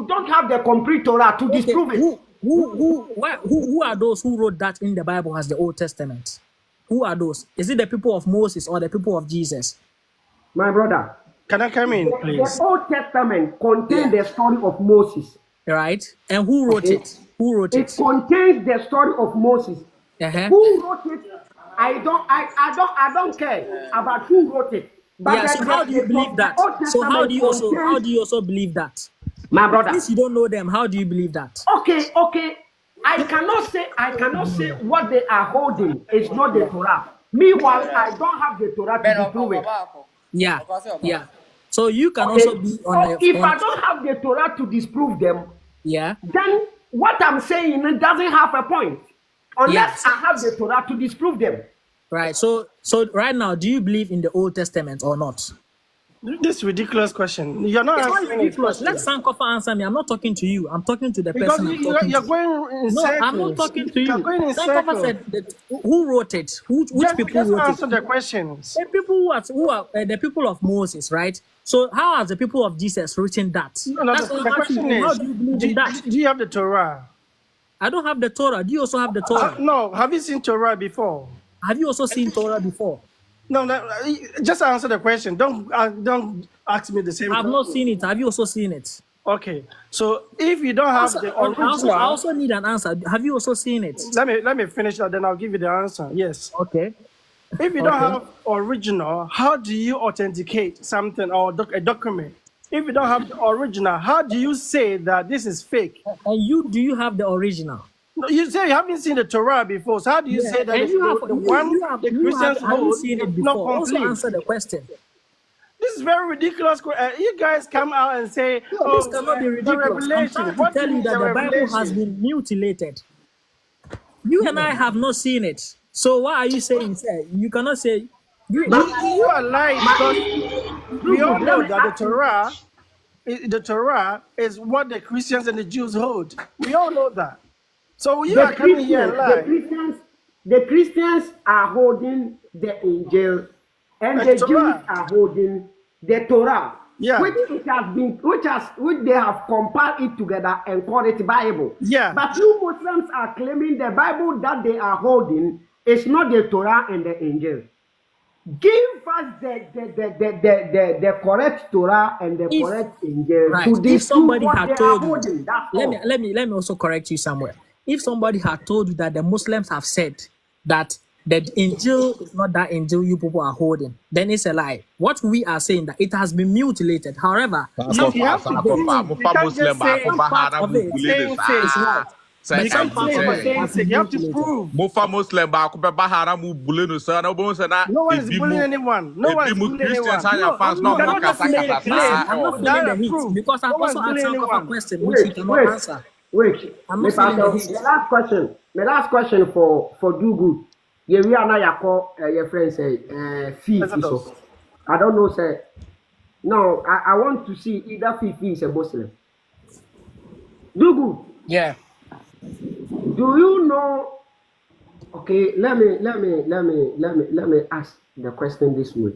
don't have the complete Torah to Okay, disprove it. who are those who wrote that in the Bible as the Old Testament? Who are those? Is it the people of Moses or the people of Jesus? My brother, Can I come in, please? the Old Testament contains the story of Moses. Right? And who wrote Okay. it? Who wrote It it? contains the story of Moses. Uh-huh. Who wrote it? I don't care about who wrote it. But Yeah, so how do you believe that? So how do you also believe that? My brother? Since you don't know them, how do you believe that? Okay. I cannot say what they are holding is not the Torah. Meanwhile, I don't have the Torah to disprove it. Yeah. So you can Okay? also be So on if I don't have the Torah to disprove them, yeah. then what I'm saying doesn't have a point. Unless Yes. I have the Torah to disprove them. Right. So right now, do you believe in the Old Testament or not? This ridiculous question. You're not It's not answering this ridiculous. question. Let Sankofa answer me. I'm not talking to you. I'm talking to the Because person I'm talking you're to. going in No, circles. I'm not talking to you. You're going in Sankofa circles. said that who wrote it? Which people Just wrote answer it? the questions. The people who are the people of Moses, right? So how has the people of Jesus written that? No, That's what the I'm asking question you. How is, do you believe in that? do you have the Torah? I don't have the Torah. Do you also have the Torah? No, have you seen Torah before? Have you also seen Torah before? No, just answer the question. Don't ask me the same I've question. not seen it. Have you also seen it? Okay, so if you don't have the original, I also need an answer. Have you also seen it? let me finish that, then I'll give you the answer. Yes. Okay. If you don't have original, how do you authenticate something or a document? If you don't have the original, how do you say that this is fake? And do you have the original? No, you say you haven't seen the Torah before, so how do you say that And it's you have, the one the Christians have you hold seen it is not before? Also complete? answer the question. This is very ridiculous. You guys come out and say, No, this cannot be the ridiculous. I'm revelation. trying to What tell you is that the Bible has revelation? been mutilated. You and I have not seen it. So why are you saying, sir? You cannot say. You are lying because we all know that the Torah is what the Christians and the Jews hold. We all know that. So you are coming here and lying. The Christians are holding the angel, and the Jews Torah. are holding the Torah. Yeah. Which they have compiled it together and called it Bible. Yeah. But you Muslims are claiming the Bible that they are holding is not the Torah and the Injil. Give us the correct Torah and the correct Injil. Right. To If somebody what had they told are you, holding, that's all. let me also correct you somewhere. If somebody had told you that the Muslims have said that the Injil is not that Injil you people are holding, then it's a lie. What we are saying that it has been mutilated. However, some part of it, you can't say you have to prove. No one is bullying anyone. No one is bullying anyone. I'm not feeling the heat because I've also asked a question which you cannot answer. Wait, I'm not feeling the heat. My last question for Do Good. Yeah, we are now your friend say Fifi. So I don't know, say. No, I want to see either Fifi is a Muslim. Do Good. Yeah. Do you know? Okay, let me ask the question this way.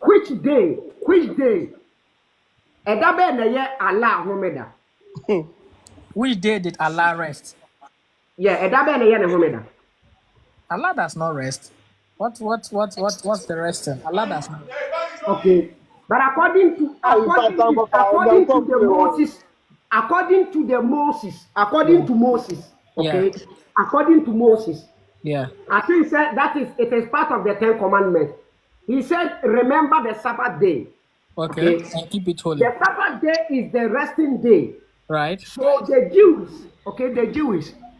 Which day? Edabe na ye Allah homeda. Which day did Allah rest? Yeah, edabe na ye na homeda. Allah does not rest. What's the resting? Allah does not. Okay, but according to Moses, okay, Yeah. according to Moses, Yeah. I think said it is part of the 10 Commandments. He said, remember the Sabbath day. Okay. And keep it holy. The Sabbath day is the resting day. Right. So the Jews,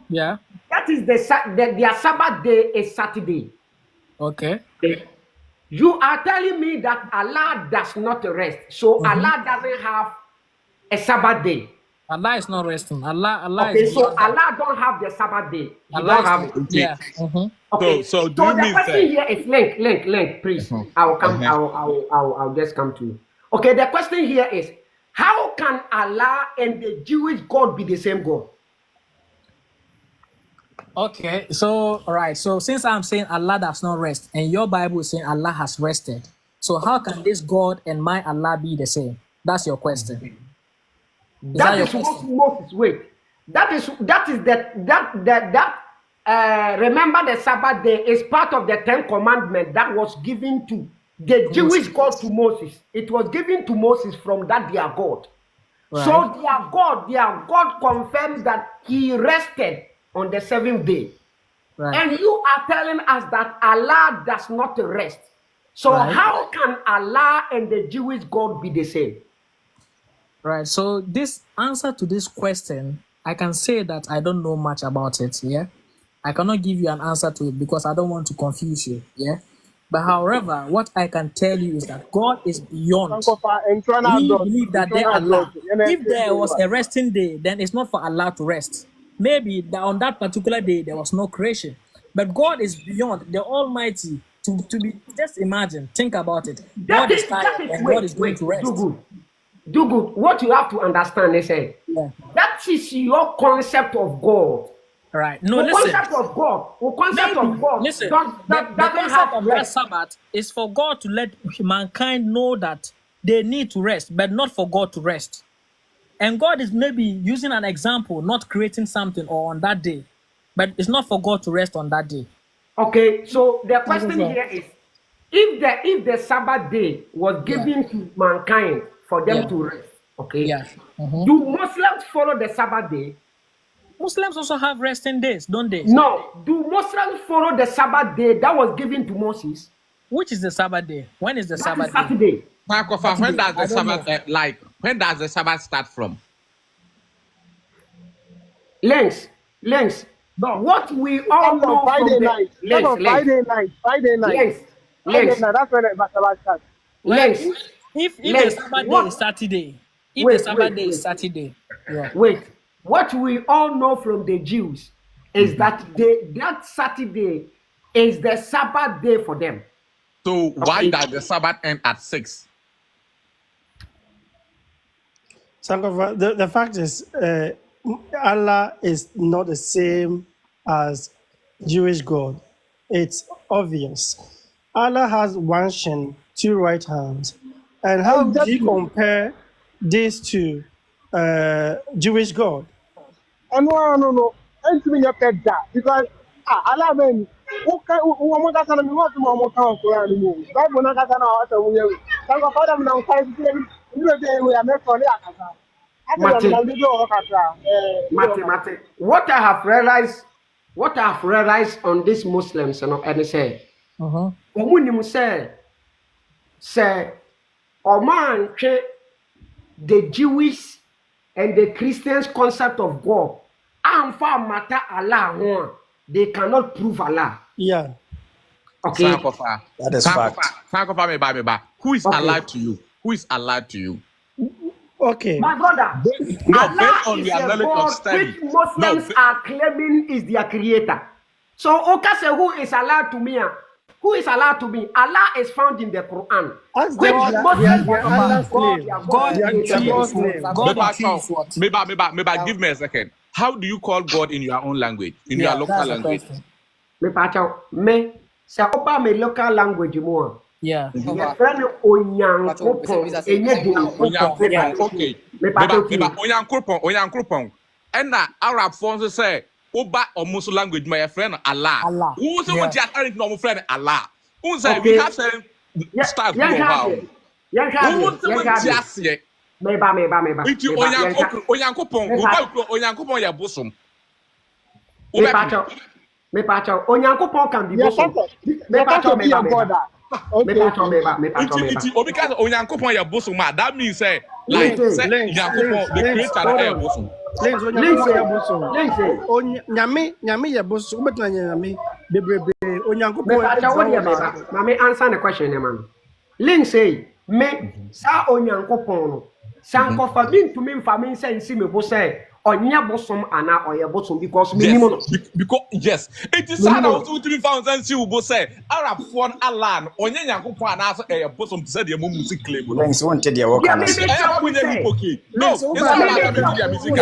Yeah. that is their Sabbath day is Saturday. Okay. You are telling me that Allah does not rest. So Allah doesn't have a Sabbath day. Allah is not resting. Allah Okay, is so Allah don't have the Sabbath day. He Allah don't have it. Yeah. Okay. So the question here is link, please. I'll just come to you. Okay, the question here is, how can Allah and the Jewish God be the same God? Okay. So right. So since I'm saying Allah does not rest, and your Bible is saying Allah has rested, so how can this God and my Allah be the same? That's your question. That is what Moses wait. Remember the Sabbath day is part of the 10 Commandments that was given to the Jewish God to Moses. It was given to Moses from that their God. Right. So their God confirms that he rested on the 7th day. Right. And you are telling us that Allah does not rest. So how can Allah and the Jewish God be the same? Right. So this answer to this question, I can say that I don't know much about it. Yeah. I cannot give you an answer to it because I don't want to confuse you. Yeah. But however, what I can tell you is that God is beyond. We believe that if there was a resting day, then it's not for Allah to rest. Maybe on that particular day there was no creation. But God is beyond the Almighty to be. Just imagine, think about it. God is tired and God is going to rest. Do good. What you have to understand is that is your concept of God. Right. No, the listen. Concept of God. Listen. The concept of that Sabbath is for God to let mankind know that they need to rest, but not for God to rest. And God is maybe using an example, not creating something or on that day, but it's not for God to rest on that day. Okay. So the question here is, if the Sabbath day was given to mankind for them to rest, okay? Yeah. Do Muslims follow the Sabbath day? Muslims also have resting days, don't they? No. Do Muslims follow the Sabbath day that was given to Moses? Which is the Sabbath day? When is the Sabbath day? Saturday. When does the Sabbath when does the Sabbath start from? Lengs. No. What we all know Friday night. Friday night. Lengs. That's when the Sabbath starts. Lengs. If the Sabbath day is Saturday, the Sabbath day is Saturday. Yeah. Wait. What we all know from the Jews is that that Saturday is the Sabbath day for them. So why does the Sabbath end at 6? Sankofa, the fact is, Allah is not the same as Jewish God. It's obvious. Allah has one shin, two right hands. And how do you compare this to Jewish God? No. And to me, you pet that because Allah man, okay, we got to know what we count for anymore. But we not got to know what we are. Thank God for them now. We are not for Mate. What I have realized on these Muslims, and they say, say, man, the Jewish and the Christians' concept of God, matter Allah, they cannot prove Allah. Yeah. Okay. That is fact. Who is alive to you? Who is alive to you? Okay. My brother, based on your knowledge of study. Which Muslims are claiming is their creator. So, okay, say who is allowed to me? Who is allowed to be? Allah is found in the Quran. Which Maybe give me a second. How do you call God in your own language? In your local language? Me say oba me local language more. Yeah. Okay. Onyankopon. And that Arab forms say oba or Muslim language my friend Allah. Who say what you no friend Allah? Who say we have said start go wow. Who say what you say? Meba. Onyankopon ya bosom. Me pacho Onyankopon can be bosom. Me pacho meba. Because Onyankopon ya bosom ma that means say like say Onyankopon the creator ya bosom. Nyame ya bosom betna nyame bebrebe Onyankopon Mame answer the question man. Link say me sa Onyankopon no sanko fa bintu me mfa me nsa nsi me bo say onya bosom ana oye bosom because minimum because yes it is sad also to be found and see bo say Arab for Allah no onya Nyankopon ana so e bosom to say the mo music claim no Lengs wanted their work and say no it's not like the music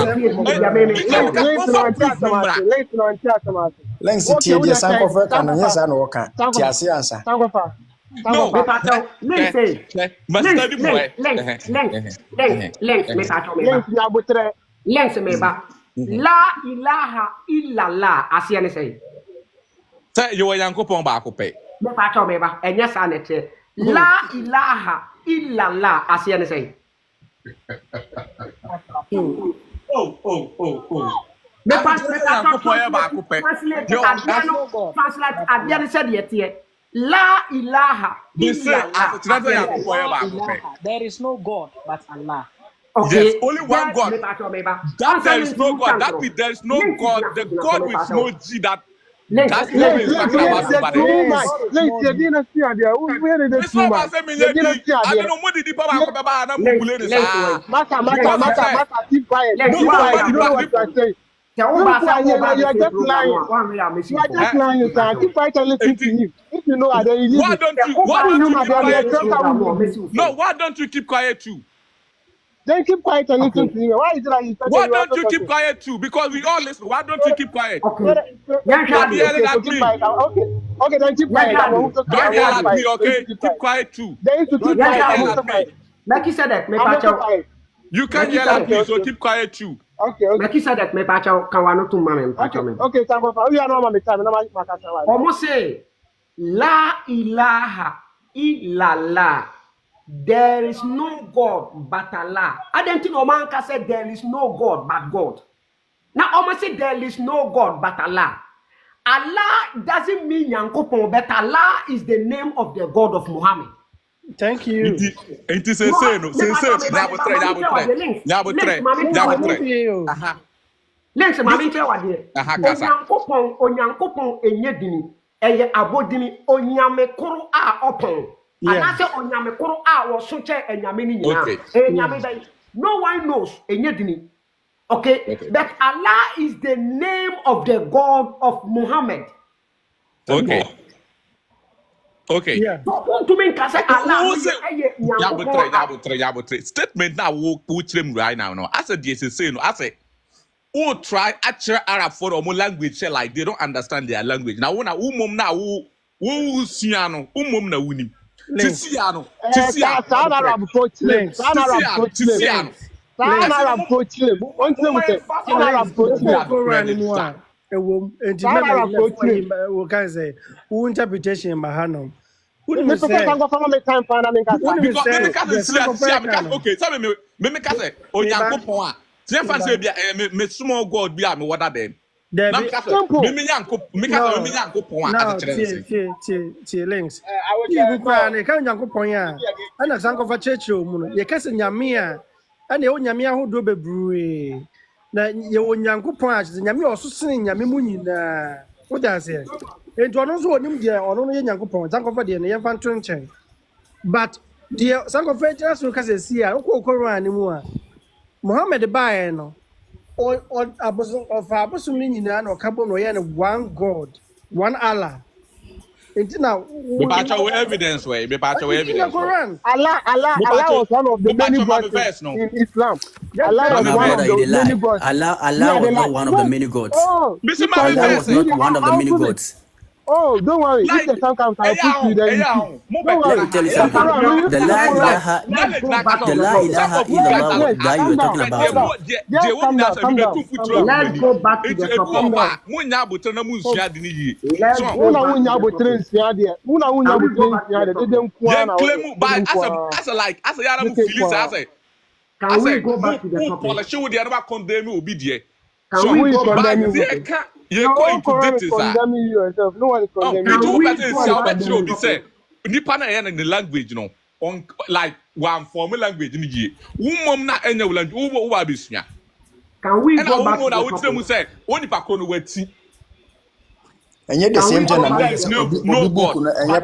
Lengs tie dia sanko for kan yes an work ti ase ansa no Link say study boy Lens meba. La ilaha illallah asiane say. Say you Onyankopon ba akopɛ. Me pa cho meba. Enya sa na che. La ilaha illallah asiane say. Me pa Onyankopon ba akopɛ. Translate adiane said yet. La ilaha illallah. There is no God but Allah. Okay. Yes, only one God. That there is no God. That means there is no God. The God with no G. That's what is talking about somebody. It's not about saying I don't know what the people are about. I'm going to say, Mata, keep quiet. You know what I'm saying. You are just lying. You are just lying, sir. Keep quiet and listen to him. If you know, I don't believe. Why don't you keep quiet too? Then keep quiet and listen to him. Why is it that you? Why don't you keep quiet too? Because we all listen. Why don't you keep quiet? Okay, then keep quiet. Okay, keep quiet too. They used to keep quiet. Like you said that, you can yell at me, so keep quiet too. Okay. Like you said that, me pacho can wano to mama. Okay, thank you. You are not my time. Almost say, La ilaha illallah. There is no God but Allah. I don't think Oman can say there is no God but God. Now Oman say there is no God but Allah. Allah doesn't mean Yankopon, but Allah is the name of the God of Muhammad. Thank you. It is sincere. Lense mami che wade. Onyankopon enye dini. Eye abodini onyame koro a opon. And say onyame koro a wo so che enyame ni nyina. Enyame dai. No one knows enye dini. Okay? But Allah is the name of the God of Muhammad. Okay. Yeah. To me can say Allah. Statement now which them right now. No, I said yes, say no. I said, oh, try actual Arab for our language like they don't understand their language. Now when a woman now wo usiano umom na wunim tisiano interpretation mahano okay, so me say onyankopon a Tienfa say bia me small god bia me wada dem. Na me kasa me nyankopon a tie links. You kwa ne kan nyankopon a ana sanko fa cheche mu no ye kase nyame a ana o nyame ahodo bebree na ye o nyankopon a nyame ososene nyame mu nyina wo da se ento no so onim de ono no ye nyankopon sanko fa de ne ye fa ntonchen but de sanko fa cheche so kase si a okokoro ani mu a Muhammad Baye no or abosom ni nyina na okabo no ye one God, one Allah. Now we patch our evidence way, we patch our evidence. Allah was one of the many gods in Islam. Allah was one of the many gods. Allah was not one of the many gods. Allah was not one of the many gods. Oh, don't worry. If the sun comes, I'll put you there. Don't worry. Let me tell you something. The la ilaha illallah that you were talking about. Let's go back to the topic. Can we go back to the topic? Can we condemn you? You going to this condemning yourself. No one is condemning you. Nipa na in the language, you know, on like one formal language in the year. Woman na enya language. Who abisunya? Can we go back to the topic? Say, only pa kono weti. And yet the same no God.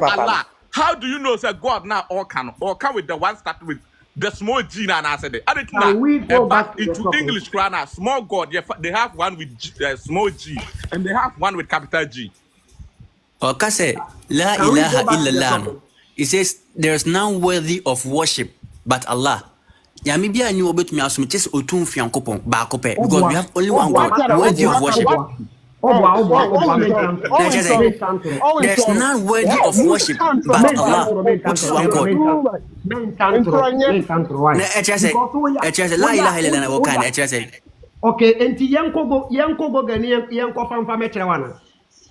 Allah. How do you know say God now all can with the one start with the small G and I said it. Can we go back into English grammar? Small God, they have one with small G and they have one with capital G. Okay, say La ilaha illallah. It says there is none worthy of worship but Allah. Yami bia ni obet mi asum tes otun fiankopon ba kope because we have only one God worthy of worship. There's none worthy of worship but Allah, which is one God. La ilaha illallah wa kana okay, enti yanko go gani yanko fanfa metre wana.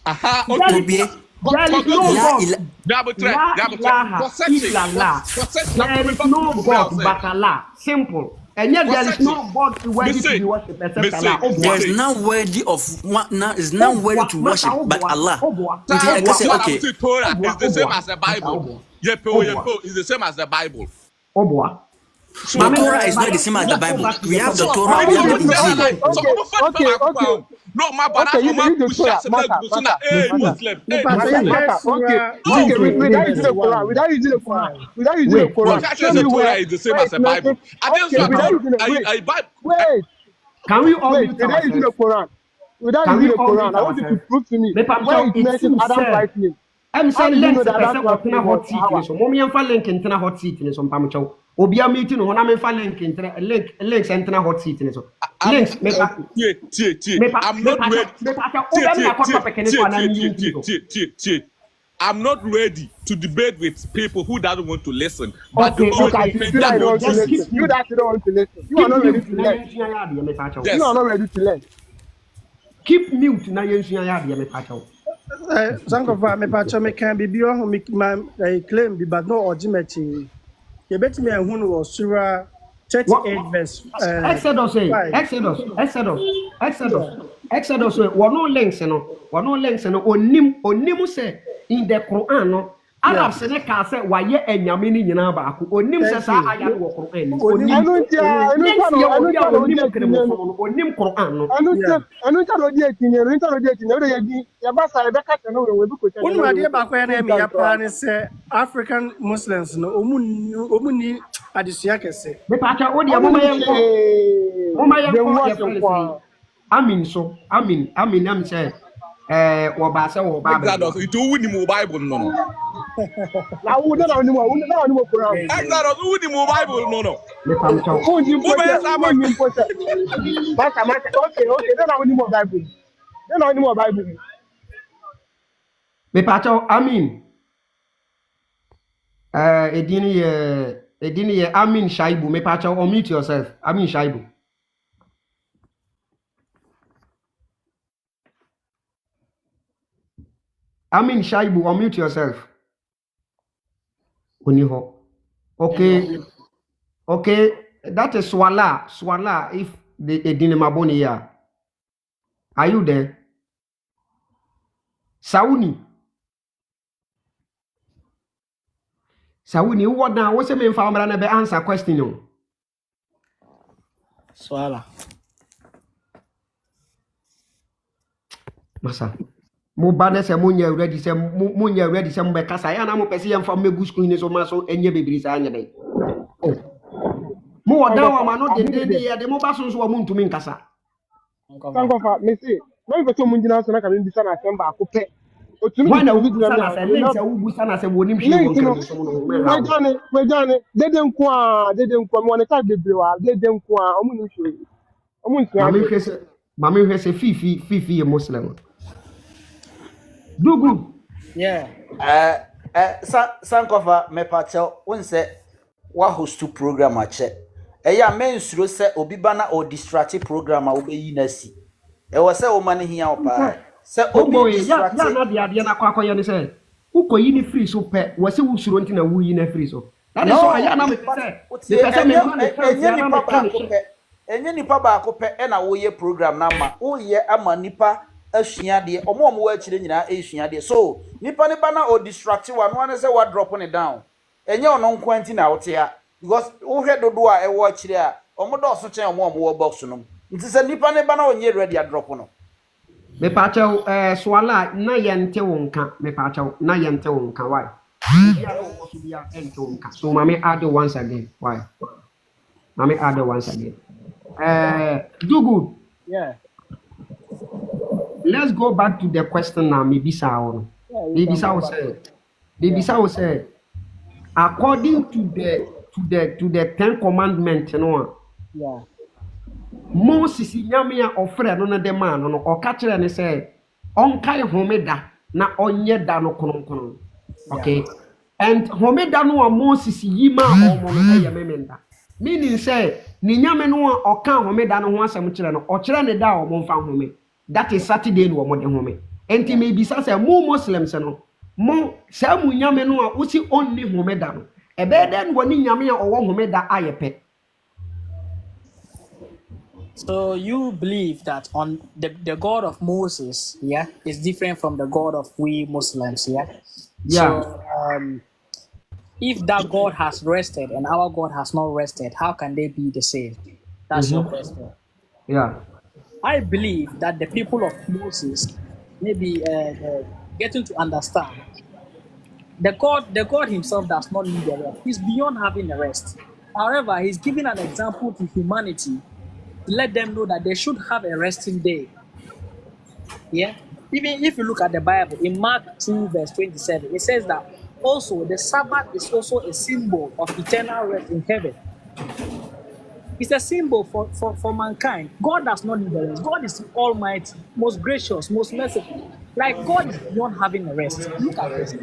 Aha, okay. There is no God. There is no God but Allah. Simple. And yet there is no God worthy to be worshipped except Allah. There is none worthy of is none worthy to worship but Allah. Okay. It's the same as the Bible. Yepo is the same as the Bible. The Torah is not the same as the Bible. We have the Torah, we have the Injil. Okay. No, my brother, okay, Muslim. Without using the Quran, the Torah is the same as the Bible. Wait. Can we all without using the Quran? Without using the Quran, I want you to prove to me where it mentions Adam's right name. I'm saying let's say hot seat. So, mommy and link into hot seat in some pamacho. Obia meeting when I'm link into links and hot seat in so. Links, I'm not ready to debate with people who don't want to listen. But you don't want to listen. You don't want to listen. You are not ready to learn. You are not ready to learn. Keep mute na yensuya ya me pacho. Sankofa me pacho me can be bio my claim be but no originality. You bet me and who was Surah 38 verse Exodus one links no onim say in the Quran no Arab say ka say waye anyame ni nyina ba ako onim say sa aya no Quran onim Quran no anu ta odi etinye ya ba sa e be ka no we bi ko tell onu ade ba ko na me ya plan say African Muslims no omuni adesua kese me pa ka odi amoma yenko amin am say wo ba say wo ba it win the Bible no la wo na ni mo Quran Exodus win the Bible no me pa mcho okay na ni mo Bible Me pacho Amin. Edini ye Amin Shaibu. Me pacho unmute yourself. Amin Shaibu. Amin Shaibu, unmute yourself. Uniho. Okay. Okay. That is Swala. Swala, if the Edini Maboni ya. Are you there? Sauni. Sauni, what now? What's the main farmer and answer question? Swala. Masa. Mo bane se mo nya ready se mo nya ready se mo be kasa ya na mo pese yam fa megu school ni so ma so enye bebiri sa anya be. Oh. Mo wada wa ma no de ya de mo ba so so mo ntumi nkasa. Sankofa, me see. No go to mo njina so na ka me bisa na asem ba ko pe. Wana ubu sana se lense ubu sana se wonim hwe won so mo no. We jane, dede nkwa mo ne ka bebre wa, dede nkwa omu ni hwe. Omu nsia. Mami hwe se fifi ye Muslim. Do good. Yeah. Sankofa me pacho won se wa host to program ache. Eya mensuro se obi bana o distract program a obeyi na si. E wo se o mane hia opa. Se obi distract ya na dia na kwakọ ye ni se. Ukoyi ni free so pe, wo se wusuro nti na wuyi na free so. That is why ya na me pese me enye nipa ba ko pe e na wo ye program na ma wo ye ama nipa asua de omo wa akire nyina esua de so nipa ne ba na o distract wa no say wa drop it down enye ono nkwanti na wote ya because wo hwe dodo a e wo akire a omo do so chen omo wo box no nti se nipa ne ba na onye ready a drop no me pacho swala na yente wonka me pacho na yente wonka why so mami add once again why mami add once again do good. Yeah. Let's go back to the question now. Maybe Sao said, according to the 10 commandments, you know. Yeah. Moses nyamia ofre no de man no o ka kire ne say onkai homeda na onye da no kono. Okay. And homeda no Moses yima omo no ye memenda. Meaning say ni nyame no o ka homeda no ho asem kire no o kire ne da omo mfa home. That is Saturday no omo de home. Enti me bisa say mo Muslims no mo sa mu nyame no a usi only homeda no. Ebe den woni nyame a owo homeda ayepe. So you believe that on the God of Moses, yeah, is different from the God of we Muslims, yeah? Yeah. So if that God has rested and our God has not rested, how can they be the same? That's your question. Yeah. I believe that the people of Moses maybe getting to understand the God himself does not need the rest. He's beyond having the rest. However, he's giving an example to humanity to let them know that they should have a resting day. Yeah? Even if you look at the Bible, in Mark 2 verse 27, it says that also the Sabbath is also a symbol of eternal rest in heaven. It's a symbol for mankind. God does not need a rest. God is almighty, most gracious, most merciful. Like God is beyond having a rest. Look at this.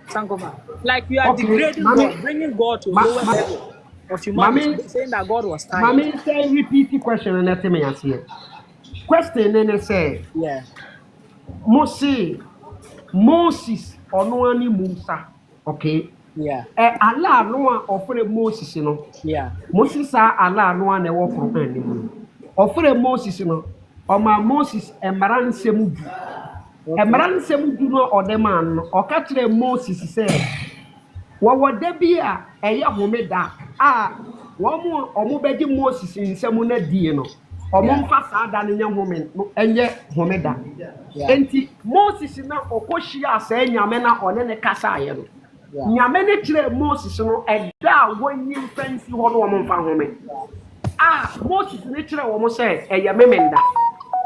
Sankoma. Like we are degrading God, bringing God to a lower level of humanity, saying that God was tired. Mami say repeat the question and let me answer. Question and say, yeah. Moses ono ani Musa, okay? Yeah. Allah no offer Moses no. Yeah. Moses Allah no na wo kro kan ni mu. Offer Moses no. O ma Moses emran semu du. Emran semu du no odeman no. O ka kire Moses say wo da bia eye homeda wo mo omo bedi Moses nsemu na die no. Omo mfa saa da ne nya home no enye homeda. Enti Moses na okohia asa nyame na one ne kasa aye no. Nyame ne kire Moses no eda wonyi fancy ho no omo mfa home. Moses ne kire wo mo say eye memenda.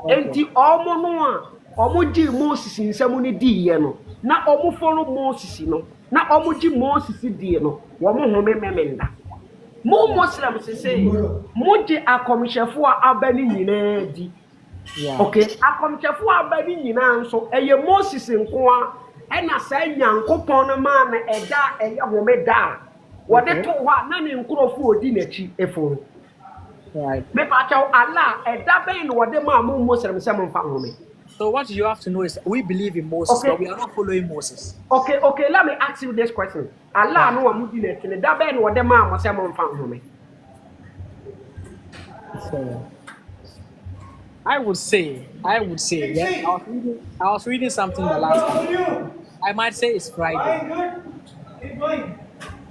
Enti omo no omo ji Moses nsemu ne die no. Na omo follow Moses no. Na omo ji Moses die no. Wo mo home memenda. Mo Muslims say mo je akomhefo abani nyina di. Okay, akomhefo abani nyina nso eye Moses nko ɛna sɛ nyankopɔn no maa no ɛda ɛyɛ home da wɔde to hɔ a na ne nkurɔfo odi n'akyi efo Right. me pa kyɛw ala ɛda bɛn no wɔde maa mo Muslim sɛ mo mfa home. So what you have to know is we believe in Moses, but we are not following Moses. Okay, let me ask you this question. Allah no wa mu di n'akyi ne da bɛn no wɔde maa mo sɛ mo mfa home. So I would say, yeah, I was reading something the last time. I might say it's Friday.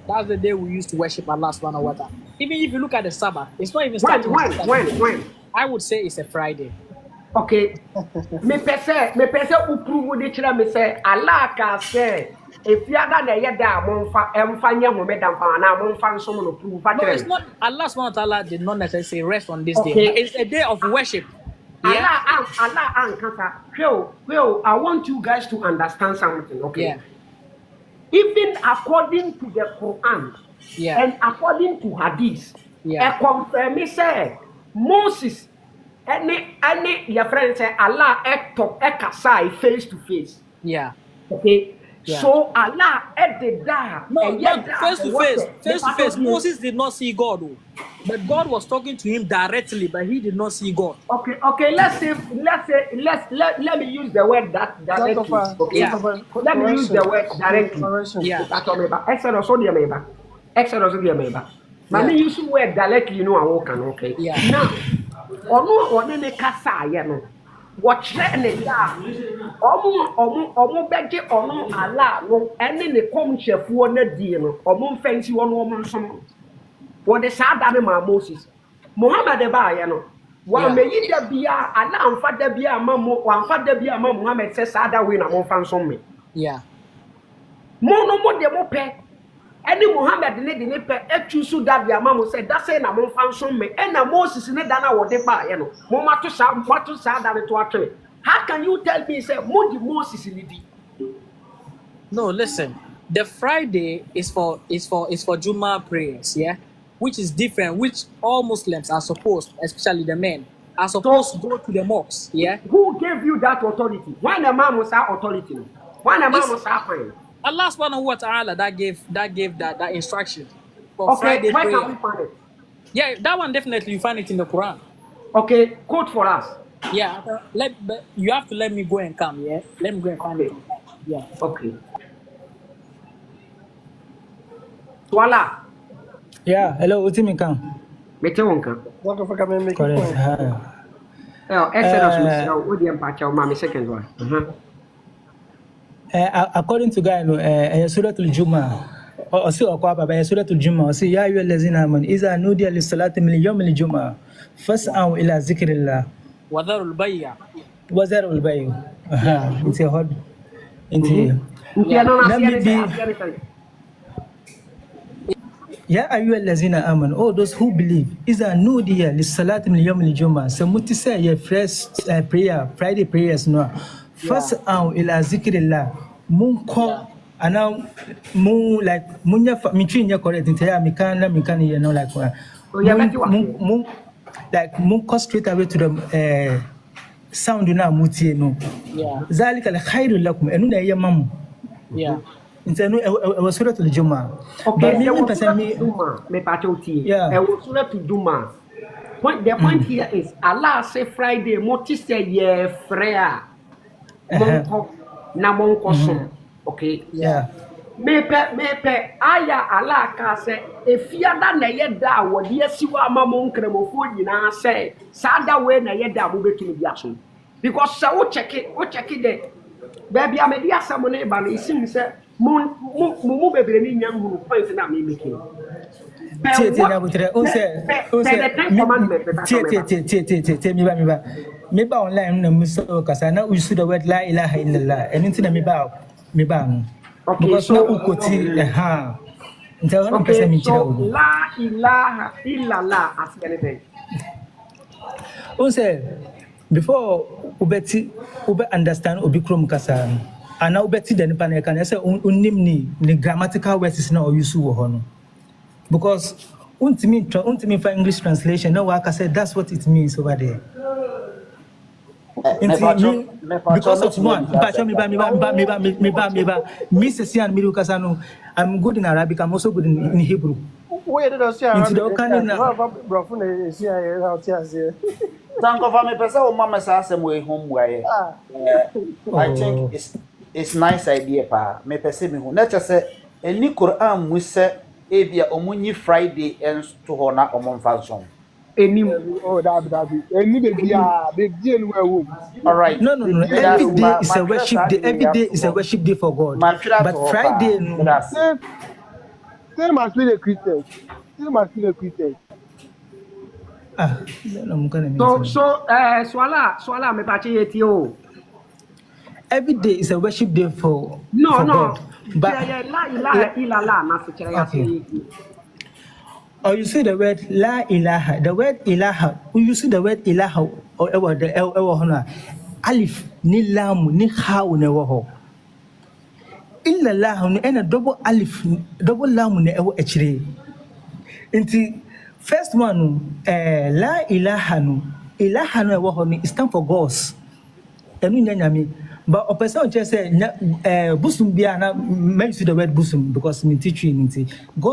That's the day we used to worship Allah subhanahu wa ta'ala. Even if you look at the Sabbath, it's not even starting. When? I would say it's a Friday. Okay. Me pese uprove de kira me say Allah ka say if you ada na ye da monfa emfa nye home da mfa na monfa nso no prove fa No, kira. it's not. Allah subhanahu wa ta'ala did not necessarily say rest on this Okay. day. It's a day of worship. Yeah. Allah ankasa. Well, I want you guys to understand something, okay? Yeah. Even according to the Quran Yeah. and according to Hadith, Yeah. I confirm say Moses any your friend say Allah ekasai face to face. Yeah. Okay. Yeah. So Allah did that. No, face to face. Moses did not see God, but God was talking to him directly, but he did not see God. Okay. Let me use the word that directly. Okay. Yeah. Let me use the word directly. Yeah. Exodus me use the word directly, you know, I walk on, okay? Yeah. Now, on the kasa, you know, watch it ya. Omo beje ono ala no, ene ne komchefuo na die no, omo fancy one woman some. What the sad ma Moses. Muhammad ba ya no. Wa me yi da bia, ala amfa da bia ma mo, wa amfa da bia ma Muhammad say sada we na mo fan some me. Yeah. Mo no mo de mo pe. Any Muhammad ne de ne pe etusu da bia ma mo say da say na mo fan some me. E na Moses ne da na wo de ba ya no. Mo mato sa da ne to atwe. How can you tell me say mo di Moses ni di? No, listen. The Friday is for Juma prayers, yeah, which is different. Which all Muslims are supposed, especially the men, are supposed to go to the mosques. Yeah. Who gave you that authority? When the man was our authority? When the man was our friend? Allah subhanahu wa ta'ala that gave that instruction for Okay, Friday where prayer. can we find it? Yeah, that one definitely you find it in the Quran. Okay, quote for us. Yeah, but you have to let me go and come. Yeah, let me go and find it. Yeah. Okay. Voila. Yeah, hello, Utimi Kang. Mete wonka. What the fuck am I making? Correct. Exodus with the empire, my second one. According to Guy, Surah Al-Jumu'ah, or Surah Al-Jumu'ah, say, Ya ayyuha allazina amanu, iza nudiya lis-salati min yawm al-jumu'ah, fas'au ila zikrillah. Wadharul bay'a. Wadharul bay'a. It's a hard. Ya ayyuha allazina amanu, oh those who believe, iza nudiya lis-salati min yawm al-jumu'ah. So muti say your first prayer, Friday prayers no. Fas'au ila zikrillah. Mun ko ana mun like mun ya mi twin ya correct ntaya mi kan you know like mun like mun go straight away to the sound na mutie no. Yeah. Zalika al khairul lakum enu na yamam. Yeah. Ntanu e suratul Jumu'ah. Okay, me patoti. E was suratul Jumu'ah. The point here is Allah say Friday moti say ye freya. Na monko so. Okay. Yeah. Mepe aya ala ka se efiada na ye da wode asiwa amamo nkramofo nyina se sada we na ye da mo betumi bia so because say wo check the baby amedi asamo na ba na isim se mu bebre ni nyam hunu point na me making Tie na butre o se tie mi ba online na muso kasa na usu the word la ilaha illallah enti na mi ba okay, because so ukoti okay, so la ilaha illallah as anything. Before ube understand obi krom kasa ana ubeti den panel kan say unim ni grammatical words na o use wo ho no because untimi for English translation no waka say that's what it means over there. Because of one, I'm good in Arabic, I'm also good in Hebrew. Where did I see Into the Arabic? Thank you for me. Person, oh, mama says some way home way. I think it's nice idea, pa. Me person me who. Let's just say, any Quran we say, ebia omunyi Friday ends to honor omon function. Any that any baby all right. No. Every day is a worship day. Every day is a worship day for God. But Friday, no. Still must be the Christians. Swala me pache yetio. Every day is a worship day for God. But okay. Or you see the word la ilaha. The word ilaha. You see the word ilaha or the alif ni lam ni ha ne wo. Illa la ni ena double alif double lam ne ewo echire. Inti first one la ilaha no ilaha no ewo ni stand for gods. Enu nyanyame. But a person just say busum bia na mention the word busum because me teach you God